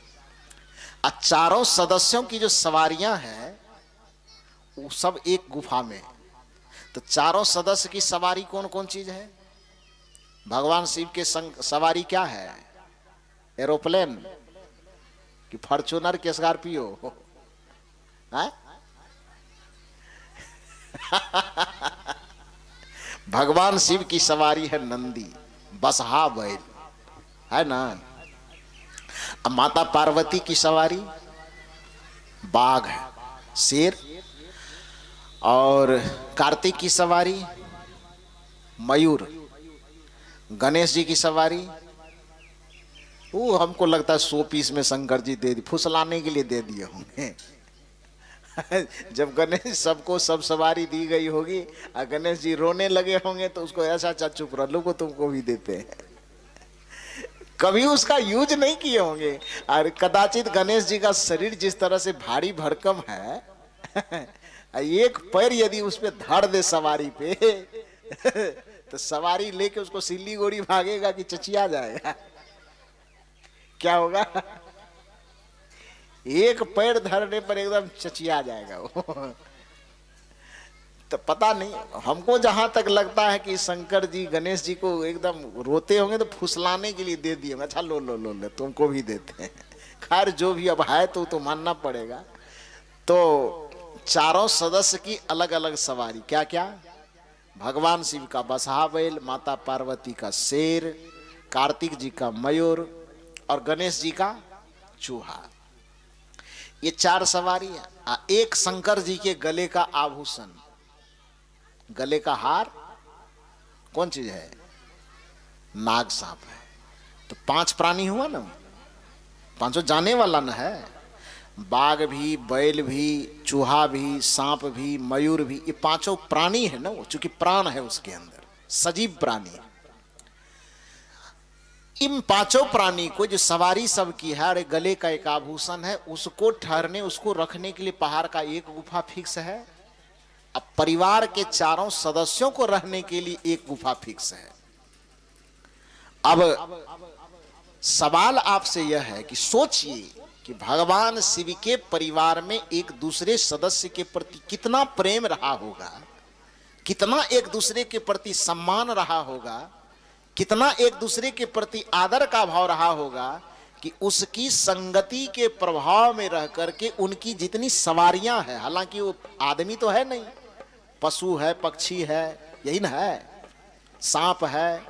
4 सदस्यों की जो सवारियां हैं वो सब एक गुफा में। तो 4 सदस्य की सवारी कौन कौन चीज है? भगवान शिव के संग सवारी क्या है? एरोप्लेन कि फॉर्च्यूनर के स्कॉर्पियो है? भगवान शिव की सवारी है नंदी, बसहा बैल, है ना। अब माता पार्वती की सवारी बाघ है, शेर। और कार्तिक की सवारी मयूर। गणेश जी की सवारी वो हमको लगता है 100 पीस में शंकर जी दे दी, फुसलाने के लिए दे दिए होंगे। जब गणेश सबको सब सवारी दी गई होगी और गणेश जी रोने लगे होंगे तो उसको ऐसा चुप रहो को तुमको भी देते हैं। कभी उसका यूज नहीं किए होंगे। और कदाचित गणेश जी का शरीर जिस तरह से भारी भरकम है, एक पैर यदि उस पे धर दे सवारी पे तो सवारी लेके उसको सिल्लीगुड़ी भागेगा कि चचिया जाएगा? क्या होगा? एक पैर धरने पर एकदम चचिया जाएगा वो। तो पता नहीं, हमको जहां तक लगता है कि शंकर जी गणेश जी को एकदम रोते होंगे तो फुसलाने के लिए दे दिए। अच्छा लो लो लो ले, तुमको भी देते हैं। खैर जो भी अब है तो मानना पड़ेगा। तो 4 सदस्य की अलग अलग सवारी। क्या क्या? भगवान शिव का बसहा बैल, माता पार्वती का शेर, कार्तिक जी का मयूर और गणेश जी का चूहा। ये 4 सवारी है। एक शंकर जी के गले का आभूषण, गले का हार कौन चीज है? नाग सांप है। तो 5 प्राणी हुआ ना, 5 जाने वाला ना है। बाघ भी, बैल भी, चूहा भी, सांप भी, मयूर भी, ये 5 प्राणी है ना वो, चूंकि प्राण है उसके अंदर, सजीव प्राणी है। इन 5 प्राणी को जो सवारी सब की है और गले का एक आभूषण है, उसको ठहरने, उसको रखने के लिए पहाड़ का एक गुफा फिक्स है। अब परिवार के 4 सदस्यों को रहने के लिए एक गुफा फिक्स है। अब सवाल आपसे यह है कि सोचिए कि भगवान शिव के परिवार में एक दूसरे सदस्य के प्रति कितना प्रेम रहा होगा, कितना एक दूसरे के प्रति सम्मान रहा होगा, कितना एक दूसरे के प्रति आदर का भाव रहा होगा कि उसकी संगति के प्रभाव में रह करके उनकी जितनी सवारियां हैं, हालांकि वो आदमी तो है नहीं, पशु है, पक्षी है, यही ना है, सांप है,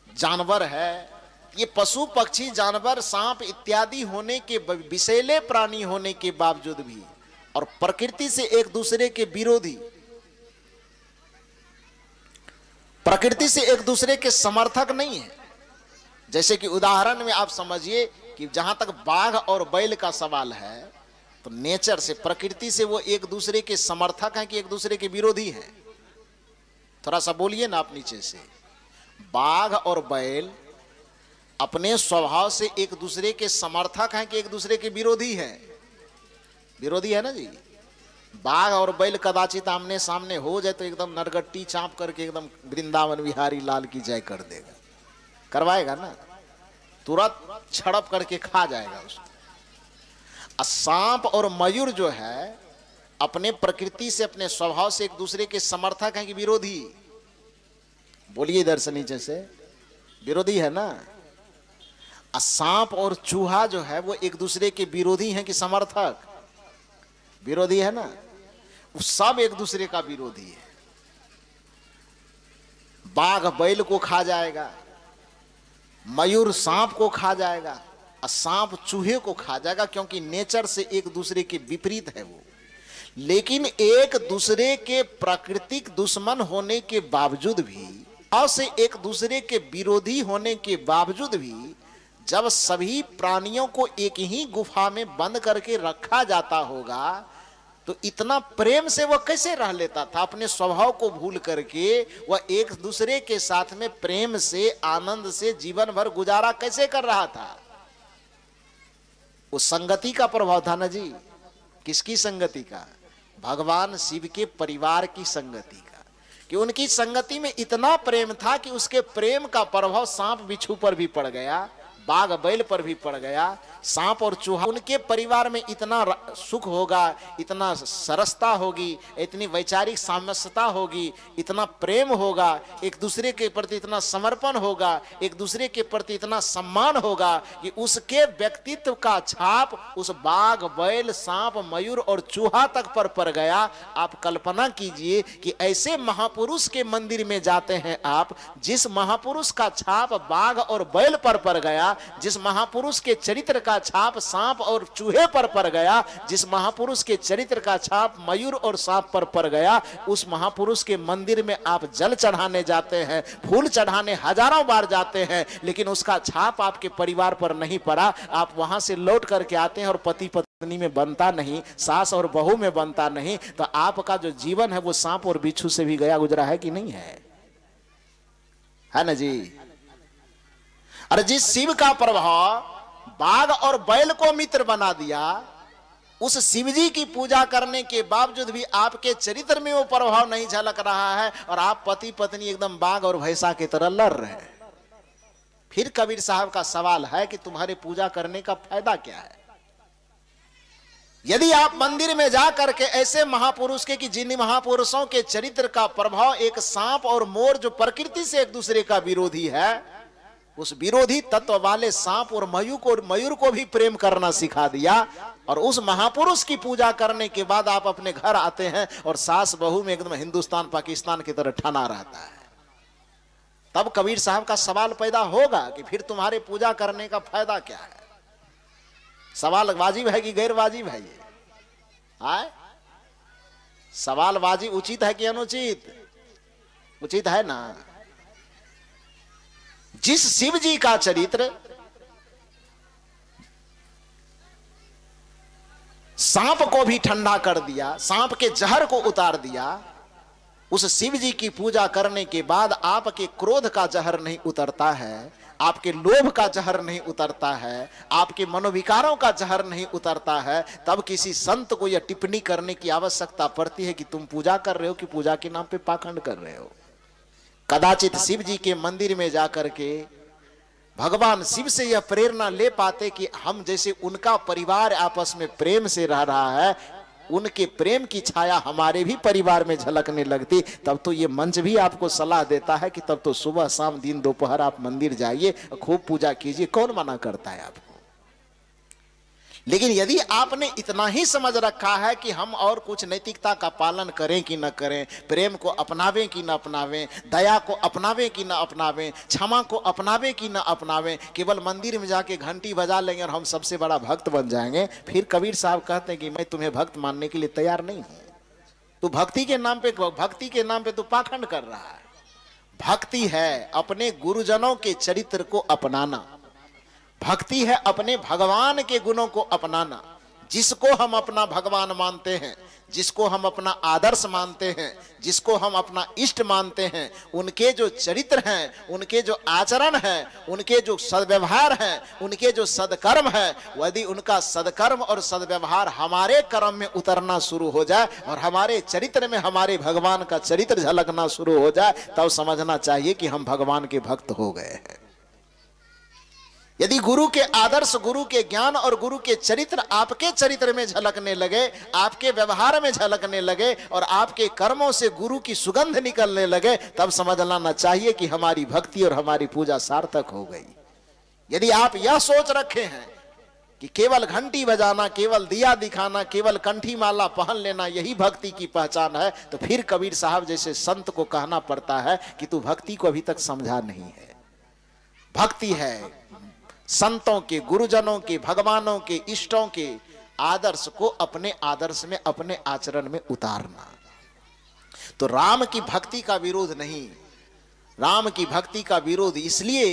जानवर है। ये पशु पक्षी जानवर सांप इत्यादि होने के विषैले प्राणी होने के बावजूद भी और प्रकृति से एक दूसरे के विरोधी, प्रकृति से एक दूसरे के समर्थक नहीं है, जैसे कि उदाहरण में आप समझिए कि जहां तक बाघ और बैल का सवाल है, तो नेचर से, प्रकृति से वो एक दूसरे के समर्थक हैं कि एक दूसरे के विरोधी हैं? थोड़ा सा बोलिए ना आप नीचे से। बाघ और बैल अपने स्वभाव से एक दूसरे के समर्थक हैं कि एक दूसरे के विरोधी हैं? विरोधी है ना जी। बाघ और बैल कदाचित आमने सामने हो जाए तो एकदम नरगट्टी चाप करके एकदम वृंदावन बिहारी लाल की जय कर देगा, करवाएगा ना, तुरंत छड़प करके खा जाएगा उसको। सांप और मयूर जो है अपने प्रकृति से, अपने स्वभाव से एक दूसरे के समर्थक हैं कि विरोधी? बोलिए इधर से नीचे से, विरोधी है ना। सांप और चूहा जो है वो एक दूसरे के विरोधी हैं कि समर्थक? विरोधी है ना। वो सब एक दूसरे का विरोधी है। बाघ बैल को खा जाएगा, मयूर सांप को खा जाएगा, और सांप चूहे को खा जाएगा, क्योंकि नेचर से एक दूसरे के विपरीत है वो। लेकिन एक दूसरे के प्राकृतिक दुश्मन होने के बावजूद भी, और से एक दूसरे के विरोधी होने के बावजूद भी, जब सभी प्राणियों को एक ही गुफा में बंद करके रखा जाता होगा, तो इतना प्रेम से वह कैसे रह लेता था? अपने स्वभाव को भूल करके वह एक दूसरे के साथ में प्रेम से, आनंद से जीवन भर गुजारा कैसे कर रहा था? वो संगति का प्रभाव था ना जी। किसकी संगति का? भगवान शिव के परिवार की संगति का। कि उनकी संगति में इतना प्रेम था कि उसके प्रेम का प्रभाव सांप बिच्छू पर भी पड़ गया, बाघ बैल पर भी पड़ गया। सांप और चूहा, उनके परिवार में इतना सुख होगा, इतना सरसता होगी, इतनी वैचारिक सामंजस्यता होगी, इतना प्रेम होगा, एक दूसरे के प्रति इतना समर्पण होगा, एक दूसरे के प्रति इतना सम्मान होगा कि उसके व्यक्तित्व का छाप उस बाघ बैल सांप मयूर और चूहा तक पर पड़ गया। आप कल्पना कीजिए कि ऐसे महापुरुष के मंदिर में जाते हैं आप, जिस महापुरुष का छाप बाघ और बैल पर पड़ गया, जिस महापुरुष के चरित्र का छाप सांप और चूहे पर पड़ गया, जिस महापुरुष के चरित्र का छाप मयूर और सांप पर पड़ गया, उस महापुरुष के मंदिर में आप जल चढ़ाने जाते हैं, फूल चढ़ाने हजारों बार जाते हैं, लेकिन उसका छाप आपके परिवार पर नहीं पड़ा। आप वहां से लौट करके आते हैं और पति पत्नी में बनता नहीं, सास और बहू में बनता नहीं, तो आपका जो जीवन है वो सांप और बिच्छू से भी गया गुजरा है कि नहीं है? है ना जी। अरे जिस शिव का प्रभाव बाघ और बैल को मित्र बना दिया, उस शिव जी की पूजा करने के बावजूद भी आपके चरित्र में वो प्रभाव नहीं झलक रहा है, और आप पति पत्नी एकदम बाघ और भैंसा की तरह लड़ रहे हैं। फिर कबीर साहब का सवाल है कि तुम्हारे पूजा करने का फायदा क्या है? यदि आप मंदिर में जा करके ऐसे महापुरुष के, कि जिन महापुरुषों के चरित्र का प्रभाव एक सांप और मोर जो प्रकृति से एक दूसरे का विरोधी है, उस विरोधी तत्व वाले सांप और मयूर को भी प्रेम करना सिखा दिया, और उस महापुरुष की पूजा करने के बाद आप अपने घर आते हैं और सास बहू में एकदम हिंदुस्तान पाकिस्तान की तरह ठना रहता है, तब कबीर साहब का सवाल पैदा होगा कि फिर तुम्हारे पूजा करने का फायदा क्या है? सवाल वाजिब है कि गैर वाजिब है? ये आए सवाल वाजिब, उचित है कि अनुचित? उचित है ना। जिस शिव जी का चरित्र सांप को भी ठंडा कर दिया, सांप के जहर को उतार दिया, उस शिव जी की पूजा करने के बाद आपके क्रोध का जहर नहीं उतरता है, आपके लोभ का जहर नहीं उतरता है, आपके मनोविकारों का जहर नहीं उतरता है, तब किसी संत को यह टिप्पणी करने की आवश्यकता पड़ती है कि तुम पूजा कर रहे हो कि पूजा के नाम पे पाखंड कर रहे हो। कदाचित शिव जी के मंदिर में जाकर के भगवान शिव से यह प्रेरणा ले पाते कि हम जैसे उनका परिवार आपस में प्रेम से रह रहा है, उनके प्रेम की छाया हमारे भी परिवार में झलकने लगती, तब तो ये मंच भी आपको सलाह देता है कि तब तो सुबह शाम दिन दोपहर आप मंदिर जाइए, खूब पूजा कीजिए। कौन मना करता है आपको? लेकिन यदि आपने इतना ही समझ रखा है कि हम और कुछ नैतिकता का पालन करें कि न करें, प्रेम को अपनावें कि न अपनावें, दया को अपनावें कि न अपनावें, क्षमा को अपनावें कि न अपनावें, केवल मंदिर में जाके घंटी बजा लेंगे और हम सबसे बड़ा भक्त बन जाएंगे, फिर कबीर साहब कहते हैं कि मैं तुम्हें भक्त मानने के लिए तैयार नहीं हूं। तू भक्ति के नाम पे तू पाखंड कर रहा है। भक्ति है अपने गुरुजनों के चरित्र को अपनाना, भक्ति है अपने भगवान के गुणों को अपनाना। जिसको हम अपना भगवान मानते हैं, जिसको हम अपना आदर्श मानते हैं, जिसको हम अपना इष्ट मानते हैं, उनके जो चरित्र हैं, उनके जो आचरण हैं, उनके जो सद्व्यवहार हैं, उनके जो सदकर्म है, यदि उनका सदकर्म और सद्व्यवहार हमारे कर्म में उतरना शुरू हो जाए और हमारे चरित्र में हमारे भगवान का चरित्र झलकना शुरू हो जाए, तब समझना चाहिए कि हम भगवान के भक्त हो गए हैं। यदि गुरु के आदर्श, गुरु के ज्ञान और गुरु के चरित्र आपके चरित्र में झलकने लगे, आपके व्यवहार में झलकने लगे और आपके कर्मों से गुरु की सुगंध निकलने लगे, तब समझ लेना चाहिए कि हमारी भक्ति और हमारी पूजा सार्थक हो गई। यदि आप यह सोच रखे हैं कि केवल घंटी बजाना, केवल दिया दिखाना, केवल कंठी माला पहन लेना यही भक्ति की पहचान है, तो फिर कबीर साहब जैसे संत को कहना पड़ता है कि तू भक्ति को अभी तक समझा नहीं है। भक्ति है संतों के, गुरुजनों के, भगवानों के, इष्टों के आदर्श को अपने आदर्श में, अपने आचरण में उतारना। तो राम की भक्ति का विरोध नहीं, राम की भक्ति का विरोध इसलिए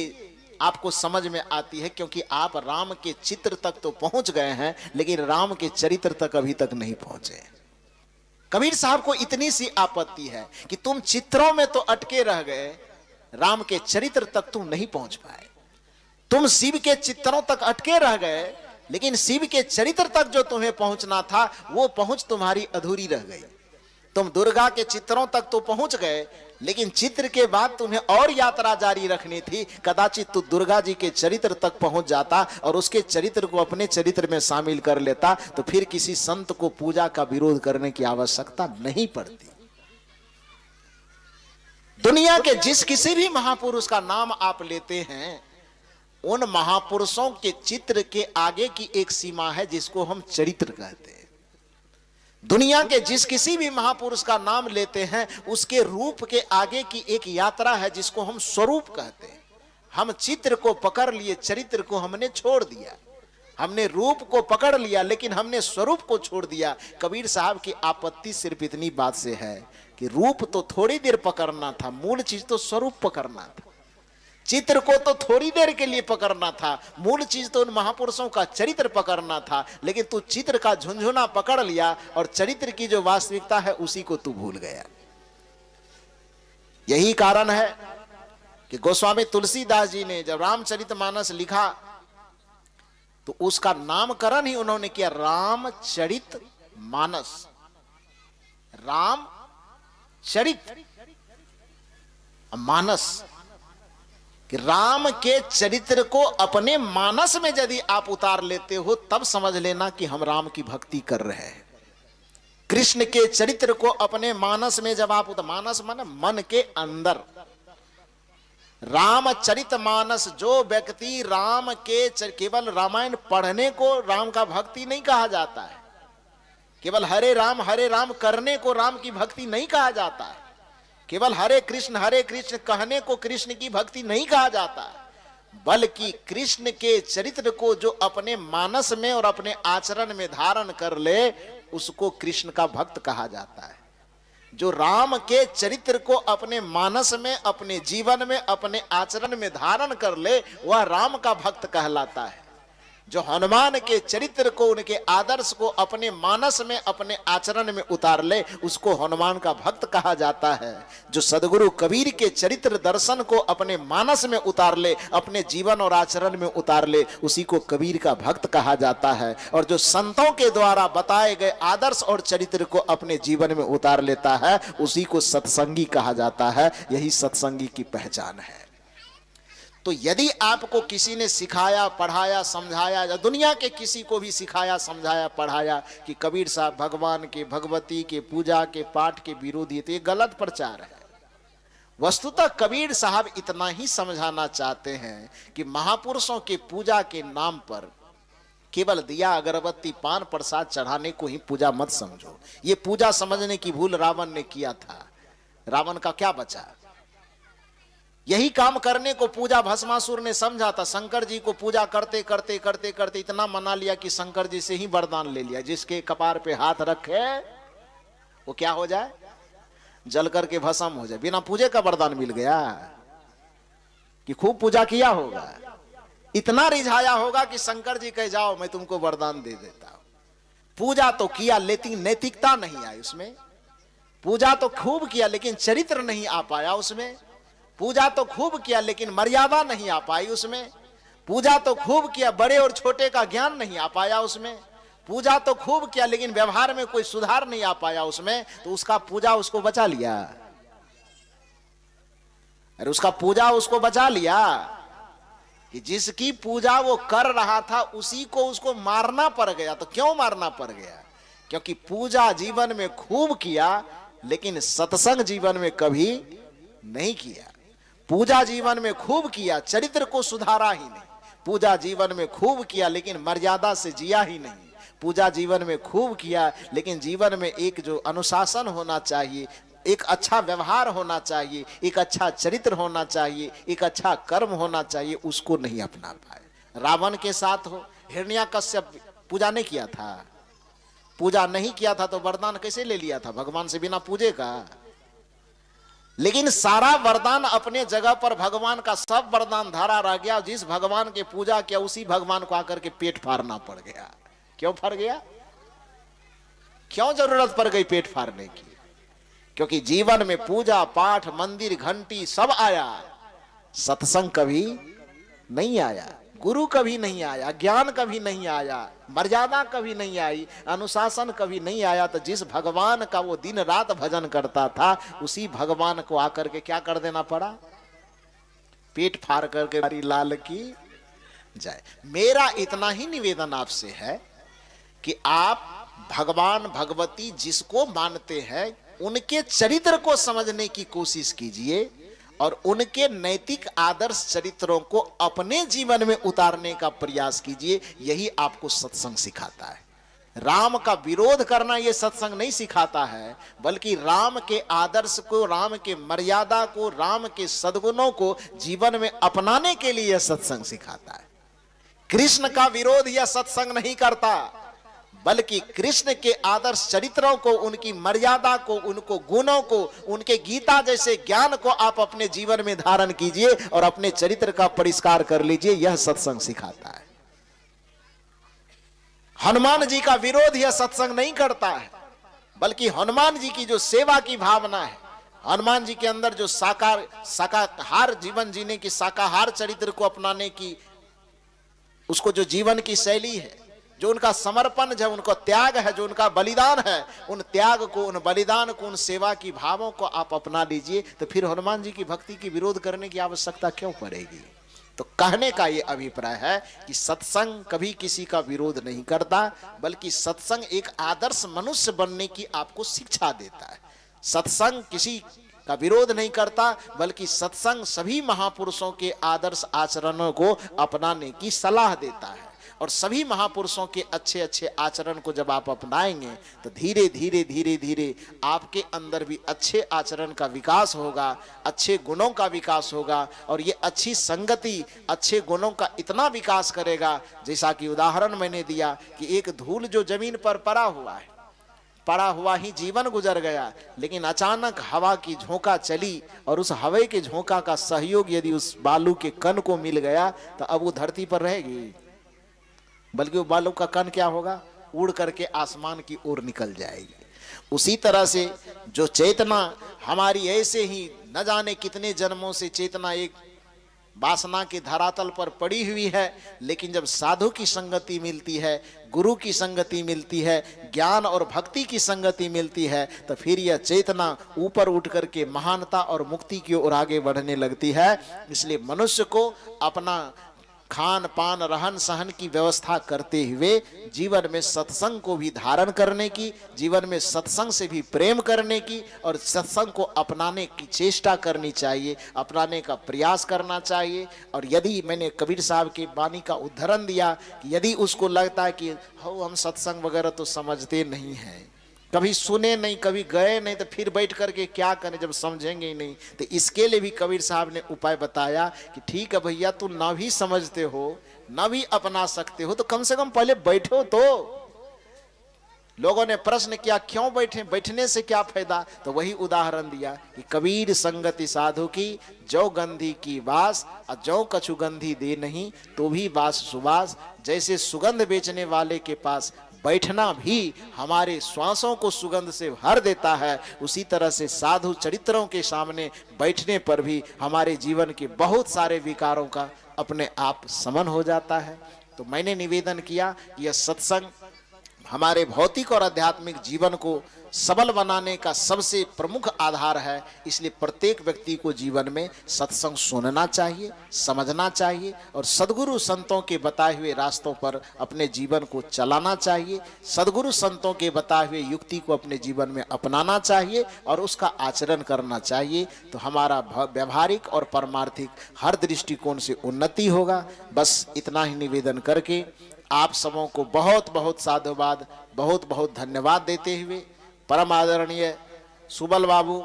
आपको समझ में आती है क्योंकि आप राम के चित्र तक तो पहुंच गए हैं, लेकिन राम के चरित्र तक अभी तक नहीं पहुंचे। कबीर साहब को इतनी सी आपत्ति है कि तुम चित्रों में तो अटके रह गए, राम के चरित्र तक तुम नहीं पहुंच पाए। तुम शिव के चित्रों तक अटके रह गए, लेकिन शिव के चरित्र तक जो तुम्हें पहुंचना था वो पहुंच तुम्हारी अधूरी रह गई। तुम दुर्गा के चित्रों तक तो पहुंच गए, लेकिन चित्र के बाद तुम्हें और यात्रा जारी रखनी थी। कदाचित तू दुर्गा जी के चरित्र तक पहुंच जाता और उसके चरित्र को अपने चरित्र में शामिल कर लेता, तो फिर किसी संत को पूजा का विरोध करने की आवश्यकता नहीं पड़ती। दुनिया के जिस किसी भी महापुरुष का नाम आप लेते हैं, उन महापुरुषों के चित्र के आगे की एक सीमा है जिसको हम चरित्र कहते हैं। दुनिया के जिस किसी भी महापुरुष का नाम लेते हैं, उसके रूप के आगे की एक यात्रा है जिसको हम स्वरूप कहते हैं। हम चित्र को पकड़ लिए, चरित्र को हमने छोड़ दिया। हमने रूप को पकड़ लिया लेकिन हमने स्वरूप को छोड़ दिया। कबीर साहब की आपत्ति सिर्फ इतनी बात से है कि रूप तो थोड़ी देर पकड़ना था, मूल चीज तो स्वरूप पकड़ना था। चित्र को तो थोड़ी देर के लिए पकड़ना था, मूल चीज तो उन महापुरुषों का चरित्र पकड़ना था। लेकिन तू चित्र का झुंझुना पकड़ लिया और चरित्र की जो वास्तविकता है उसी को तू भूल गया। यही कारण है कि गोस्वामी तुलसीदास जी ने जब रामचरितमानस लिखा तो उसका नामकरण ही उन्होंने किया रामचरितमानस। रामचरित मानस, कि राम के चरित्र को अपने मानस में यदि आप उतार लेते हो तब समझ लेना कि हम राम की भक्ति कर रहे हैं। कृष्ण के चरित्र को अपने मानस में जब आप मानस माने मन के अंदर, रामचरितमानस जो व्यक्ति राम के केवल रामायण पढ़ने को राम का भक्ति नहीं कहा जाता है, केवल हरे राम करने को राम की भक्ति नहीं कहा जाता है, केवल हरे कृष्ण कहने को कृष्ण की भक्ति नहीं कहा जाता, बल्कि कृष्ण के चरित्र को जो अपने मानस में और अपने आचरण में धारण कर ले उसको कृष्ण का भक्त कहा जाता है। जो राम के चरित्र को अपने मानस में, अपने जीवन में, अपने आचरण में धारण कर ले वह राम का भक्त कहलाता है। जो हनुमान के चरित्र को, उनके आदर्श को अपने मानस में, अपने आचरण में उतार ले उसको हनुमान का भक्त कहा जाता है। जो सदगुरु कबीर के चरित्र दर्शन को अपने मानस में उतार ले, अपने जीवन और आचरण में उतार ले उसी को कबीर का भक्त कहा जाता है। और जो संतों के द्वारा बताए गए आदर्श और चरित्र को अपने जीवन में उतार लेता है उसी को सत्संगी कहा जाता है। यही सत्संगी की पहचान है। तो यदि आपको किसी ने सिखाया, पढ़ाया, समझाया, या दुनिया के किसी को भी सिखाया, समझाया, पढ़ाया कि कबीर साहब भगवान के, भगवती के, पूजा के, पाठ के विरोधी, तो ये गलत प्रचार है। वस्तुतः कबीर साहब इतना ही समझाना चाहते हैं कि महापुरुषों के पूजा के नाम पर केवल दिया, अगरबत्ती, पान प्रसाद चढ़ाने को ही पूजा मत समझो। ये पूजा समझने की भूल रावण ने किया था। रावण का क्या बचा? यही काम करने को पूजा भस्मासुर ने समझा था। शंकर जी को पूजा करते करते करते करते इतना मना लिया कि शंकर जी से ही वरदान ले लिया, जिसके कपार पे हाथ रखे वो क्या हो जाए? जल करके भस्म हो जाए, बिना पूजे का वरदान मिल गया कि खूब पूजा किया होगा, इतना रिझाया होगा कि शंकर जी कह जाओ मैं तुमको वरदान दे देता हूं। पूजा तो किया लेकिन नैतिकता नहीं आई उसमें, पूजा तो खूब किया लेकिन चरित्र नहीं आ पाया उसमें, पूजा तो खूब किया लेकिन मर्यादा नहीं आ पाई उसमें, पूजा तो खूब किया बड़े और छोटे का ज्ञान नहीं आ पाया उसमें, पूजा तो खूब किया लेकिन व्यवहार में कोई सुधार नहीं आ पाया उसमें, तो उसका पूजा उसको बचा लिया। अरे उसका पूजा उसको बचा लिया कि जिसकी पूजा वो कर रहा था उसी को उसको मारना पड़ गया। तो क्यों मारना पड़ गया? क्योंकि पूजा जीवन में खूब किया लेकिन सत्संग जीवन में कभी नहीं किया। पूजा जीवन में खूब किया, चरित्र को सुधारा ही नहीं। पूजा जीवन में खूब किया लेकिन मर्यादा से जिया ही नहीं। पूजा जीवन में खूब किया लेकिन जीवन में एक जो अनुशासन होना चाहिए, एक अच्छा व्यवहार होना चाहिए, एक अच्छा चरित्र होना चाहिए, एक अच्छा कर्म होना चाहिए, उसको नहीं अपना पाए। रावण के साथ हो, हिरण्याकश्यप पूजा नहीं किया था, पूजा नहीं किया था तो वरदान कैसे ले लिया था भगवान से बिना पूजे का? लेकिन सारा वरदान अपने जगह पर, भगवान का सब वरदान धारा रह गया। जिस भगवान के पूजा किया उसी भगवान को आकर के पेट फाड़ना पड़ गया। क्यों फाड़ गया? क्यों जरूरत पड़ गई पेट फाड़ने की? क्योंकि जीवन में पूजा पाठ मंदिर घंटी सब आया, सत्संग कभी नहीं आया, गुरु कभी नहीं आया, ज्ञान कभी नहीं आया, मर्यादा कभी नहीं आई, अनुशासन कभी नहीं आया। तो जिस भगवान का वो दिन रात भजन करता था उसी भगवान को आकर के क्या कर देना पड़ा? पेट फाड़ करके हरी लाल की जाए। मेरा इतना ही निवेदन आपसे है कि आप भगवान भगवती जिसको मानते हैं उनके चरित्र को समझने की कोशिश कीजिए और उनके नैतिक आदर्श चरित्रों को अपने जीवन में उतारने का प्रयास कीजिए। यही आपको सत्संग सिखाता है। राम का विरोध करना यह सत्संग नहीं सिखाता है, बल्कि राम के आदर्श को, राम के मर्यादा को, राम के सद्गुणों को जीवन में अपनाने के लिए यह सत्संग सिखाता है। कृष्ण का विरोध यह सत्संग नहीं करता, बल्कि कृष्ण के आदर्श चरित्रों को, उनकी मर्यादा को, उनको गुणों को, उनके गीता जैसे ज्ञान को आप अपने जीवन में धारण कीजिए और अपने चरित्र का परिष्कार कर लीजिए। यह सत्संग सिखाता है। हनुमान जी का विरोध यह सत्संग नहीं करता है, बल्कि हनुमान जी की जो सेवा की भावना है, हनुमान जी के अंदर जो शाकाहार जीवन जीने की, शाकाहार चरित्र को अपनाने की, उसको जो जीवन की शैली है, जो उनका समर्पण है, उनका त्याग है, जो उनका बलिदान है, उन त्याग को, उन बलिदान को, उन सेवा की भावों को आप अपना लीजिए। तो फिर हनुमान जी की भक्ति की विरोध करने की आवश्यकता क्यों पड़ेगी? तो कहने का ये अभिप्राय है कि सत्संग कभी किसी का विरोध नहीं करता, बल्कि सत्संग एक आदर्श मनुष्य बनने की आपको शिक्षा देता है। सत्संग किसी का विरोध नहीं करता, बल्कि सत्संग सभी महापुरुषों के आदर्श आचरणों को अपनाने की सलाह देता है। और सभी महापुरुषों के अच्छे अच्छे आचरण को जब आप अपनाएंगे तो धीरे धीरे धीरे धीरे आपके अंदर भी अच्छे आचरण का विकास होगा, अच्छे गुणों का विकास होगा। और ये अच्छी संगति अच्छे गुणों का इतना विकास करेगा, जैसा कि उदाहरण मैंने दिया कि एक धूल जो जमीन पर पड़ा हुआ है, पड़ा हुआ ही जीवन गुजर गया, लेकिन अचानक हवा की झोंका चली और उस हवा के झोंका का सहयोग यदि उस बालू के कण को मिल गया तो अब वो धरती पर रहेगी, बल्कि वो बालू का कण क्या होगा? उड़ करके आसमान की ओर निकल जाएगी। उसी तरह से जो चेतना हमारी ऐसे ही न जाने कितने जन्मों से चेतना एक वासना के धरातल पर पड़ी हुई है, लेकिन जब साधु की संगति मिलती है, गुरु की संगति मिलती है, ज्ञान और भक्ति की संगति मिलती है, तो फिर यह चेतना ऊपर उठ करके महानता और मुक्ति की ओर आगे बढ़ने लगती है। इसलिए मनुष्य को अपना खान पान रहन सहन की व्यवस्था करते हुए जीवन में सत्संग को भी धारण करने की, जीवन में सत्संग से भी प्रेम करने की और सत्संग को अपनाने की चेष्टा करनी चाहिए, अपनाने का प्रयास करना चाहिए। और यदि मैंने कबीर साहब की वाणी का उदाहरण दिया कि यदि उसको लगता है कि हम सत्संग वगैरह तो समझते नहीं हैं, कभी सुने नहीं, कभी गए नहीं, तो फिर बैठ करके क्या करें जब समझेंगे ही नहीं। तो इसके लिए भी कबीर साहब ने उपाय बताया कि ठीक है भैया, तू ना भी समझते हो, ना भी अपना सकते हो, तो कम से कम पहले बैठो तो। लोगों ने प्रश्न किया क्यों बैठे, बैठने से क्या फायदा? तो वही उदाहरण दिया कि कबीर संगति साधु की, जो गंधी की बास और जो कछु गंधी दे नहीं तो भी बास सुबास। जैसे सुगंध बेचने वाले के पास बैठना भी हमारे श्वासों को सुगंध से भर देता है, उसी तरह से साधु चरित्रों के सामने बैठने पर भी हमारे जीवन के बहुत सारे विकारों का अपने आप शमन हो जाता है। तो मैंने निवेदन किया कि यह सत्संग हमारे भौतिक और आध्यात्मिक जीवन को सबल बनाने का सबसे प्रमुख आधार है, इसलिए प्रत्येक व्यक्ति को जीवन में सत्संग सुनना चाहिए, समझना चाहिए और सद्गुरु संतों के बताए हुए रास्तों पर अपने जीवन को चलाना चाहिए। सद्गुरु संतों के बताए हुए युक्ति को अपने जीवन में अपनाना चाहिए और उसका आचरण करना चाहिए, तो हमारा व्यवहारिक और परमार्थिक हर दृष्टिकोण से उन्नति होगा। बस इतना ही निवेदन करके आप सबों को बहुत बहुत साधुवाद, बहुत बहुत धन्यवाद देते हुए परम आदरणीय सुबल बाबू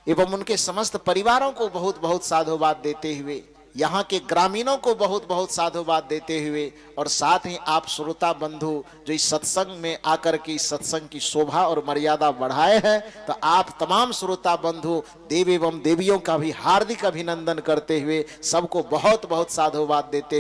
एवं उनके समस्त परिवारों को बहुत बहुत साधुवाद देते हुए, यहाँ के ग्रामीणों को बहुत बहुत साधुवाद देते हुए और साथ ही आप श्रोता बंधु जो इस सत्संग में आकर के इस सत्संग की शोभा और मर्यादा बढ़ाए हैं, तो आप तमाम श्रोता बंधु देव एवं देवियों का भी हार्दिक अभिनंदन करते हुए सबको बहुत बहुत साधुवाद देते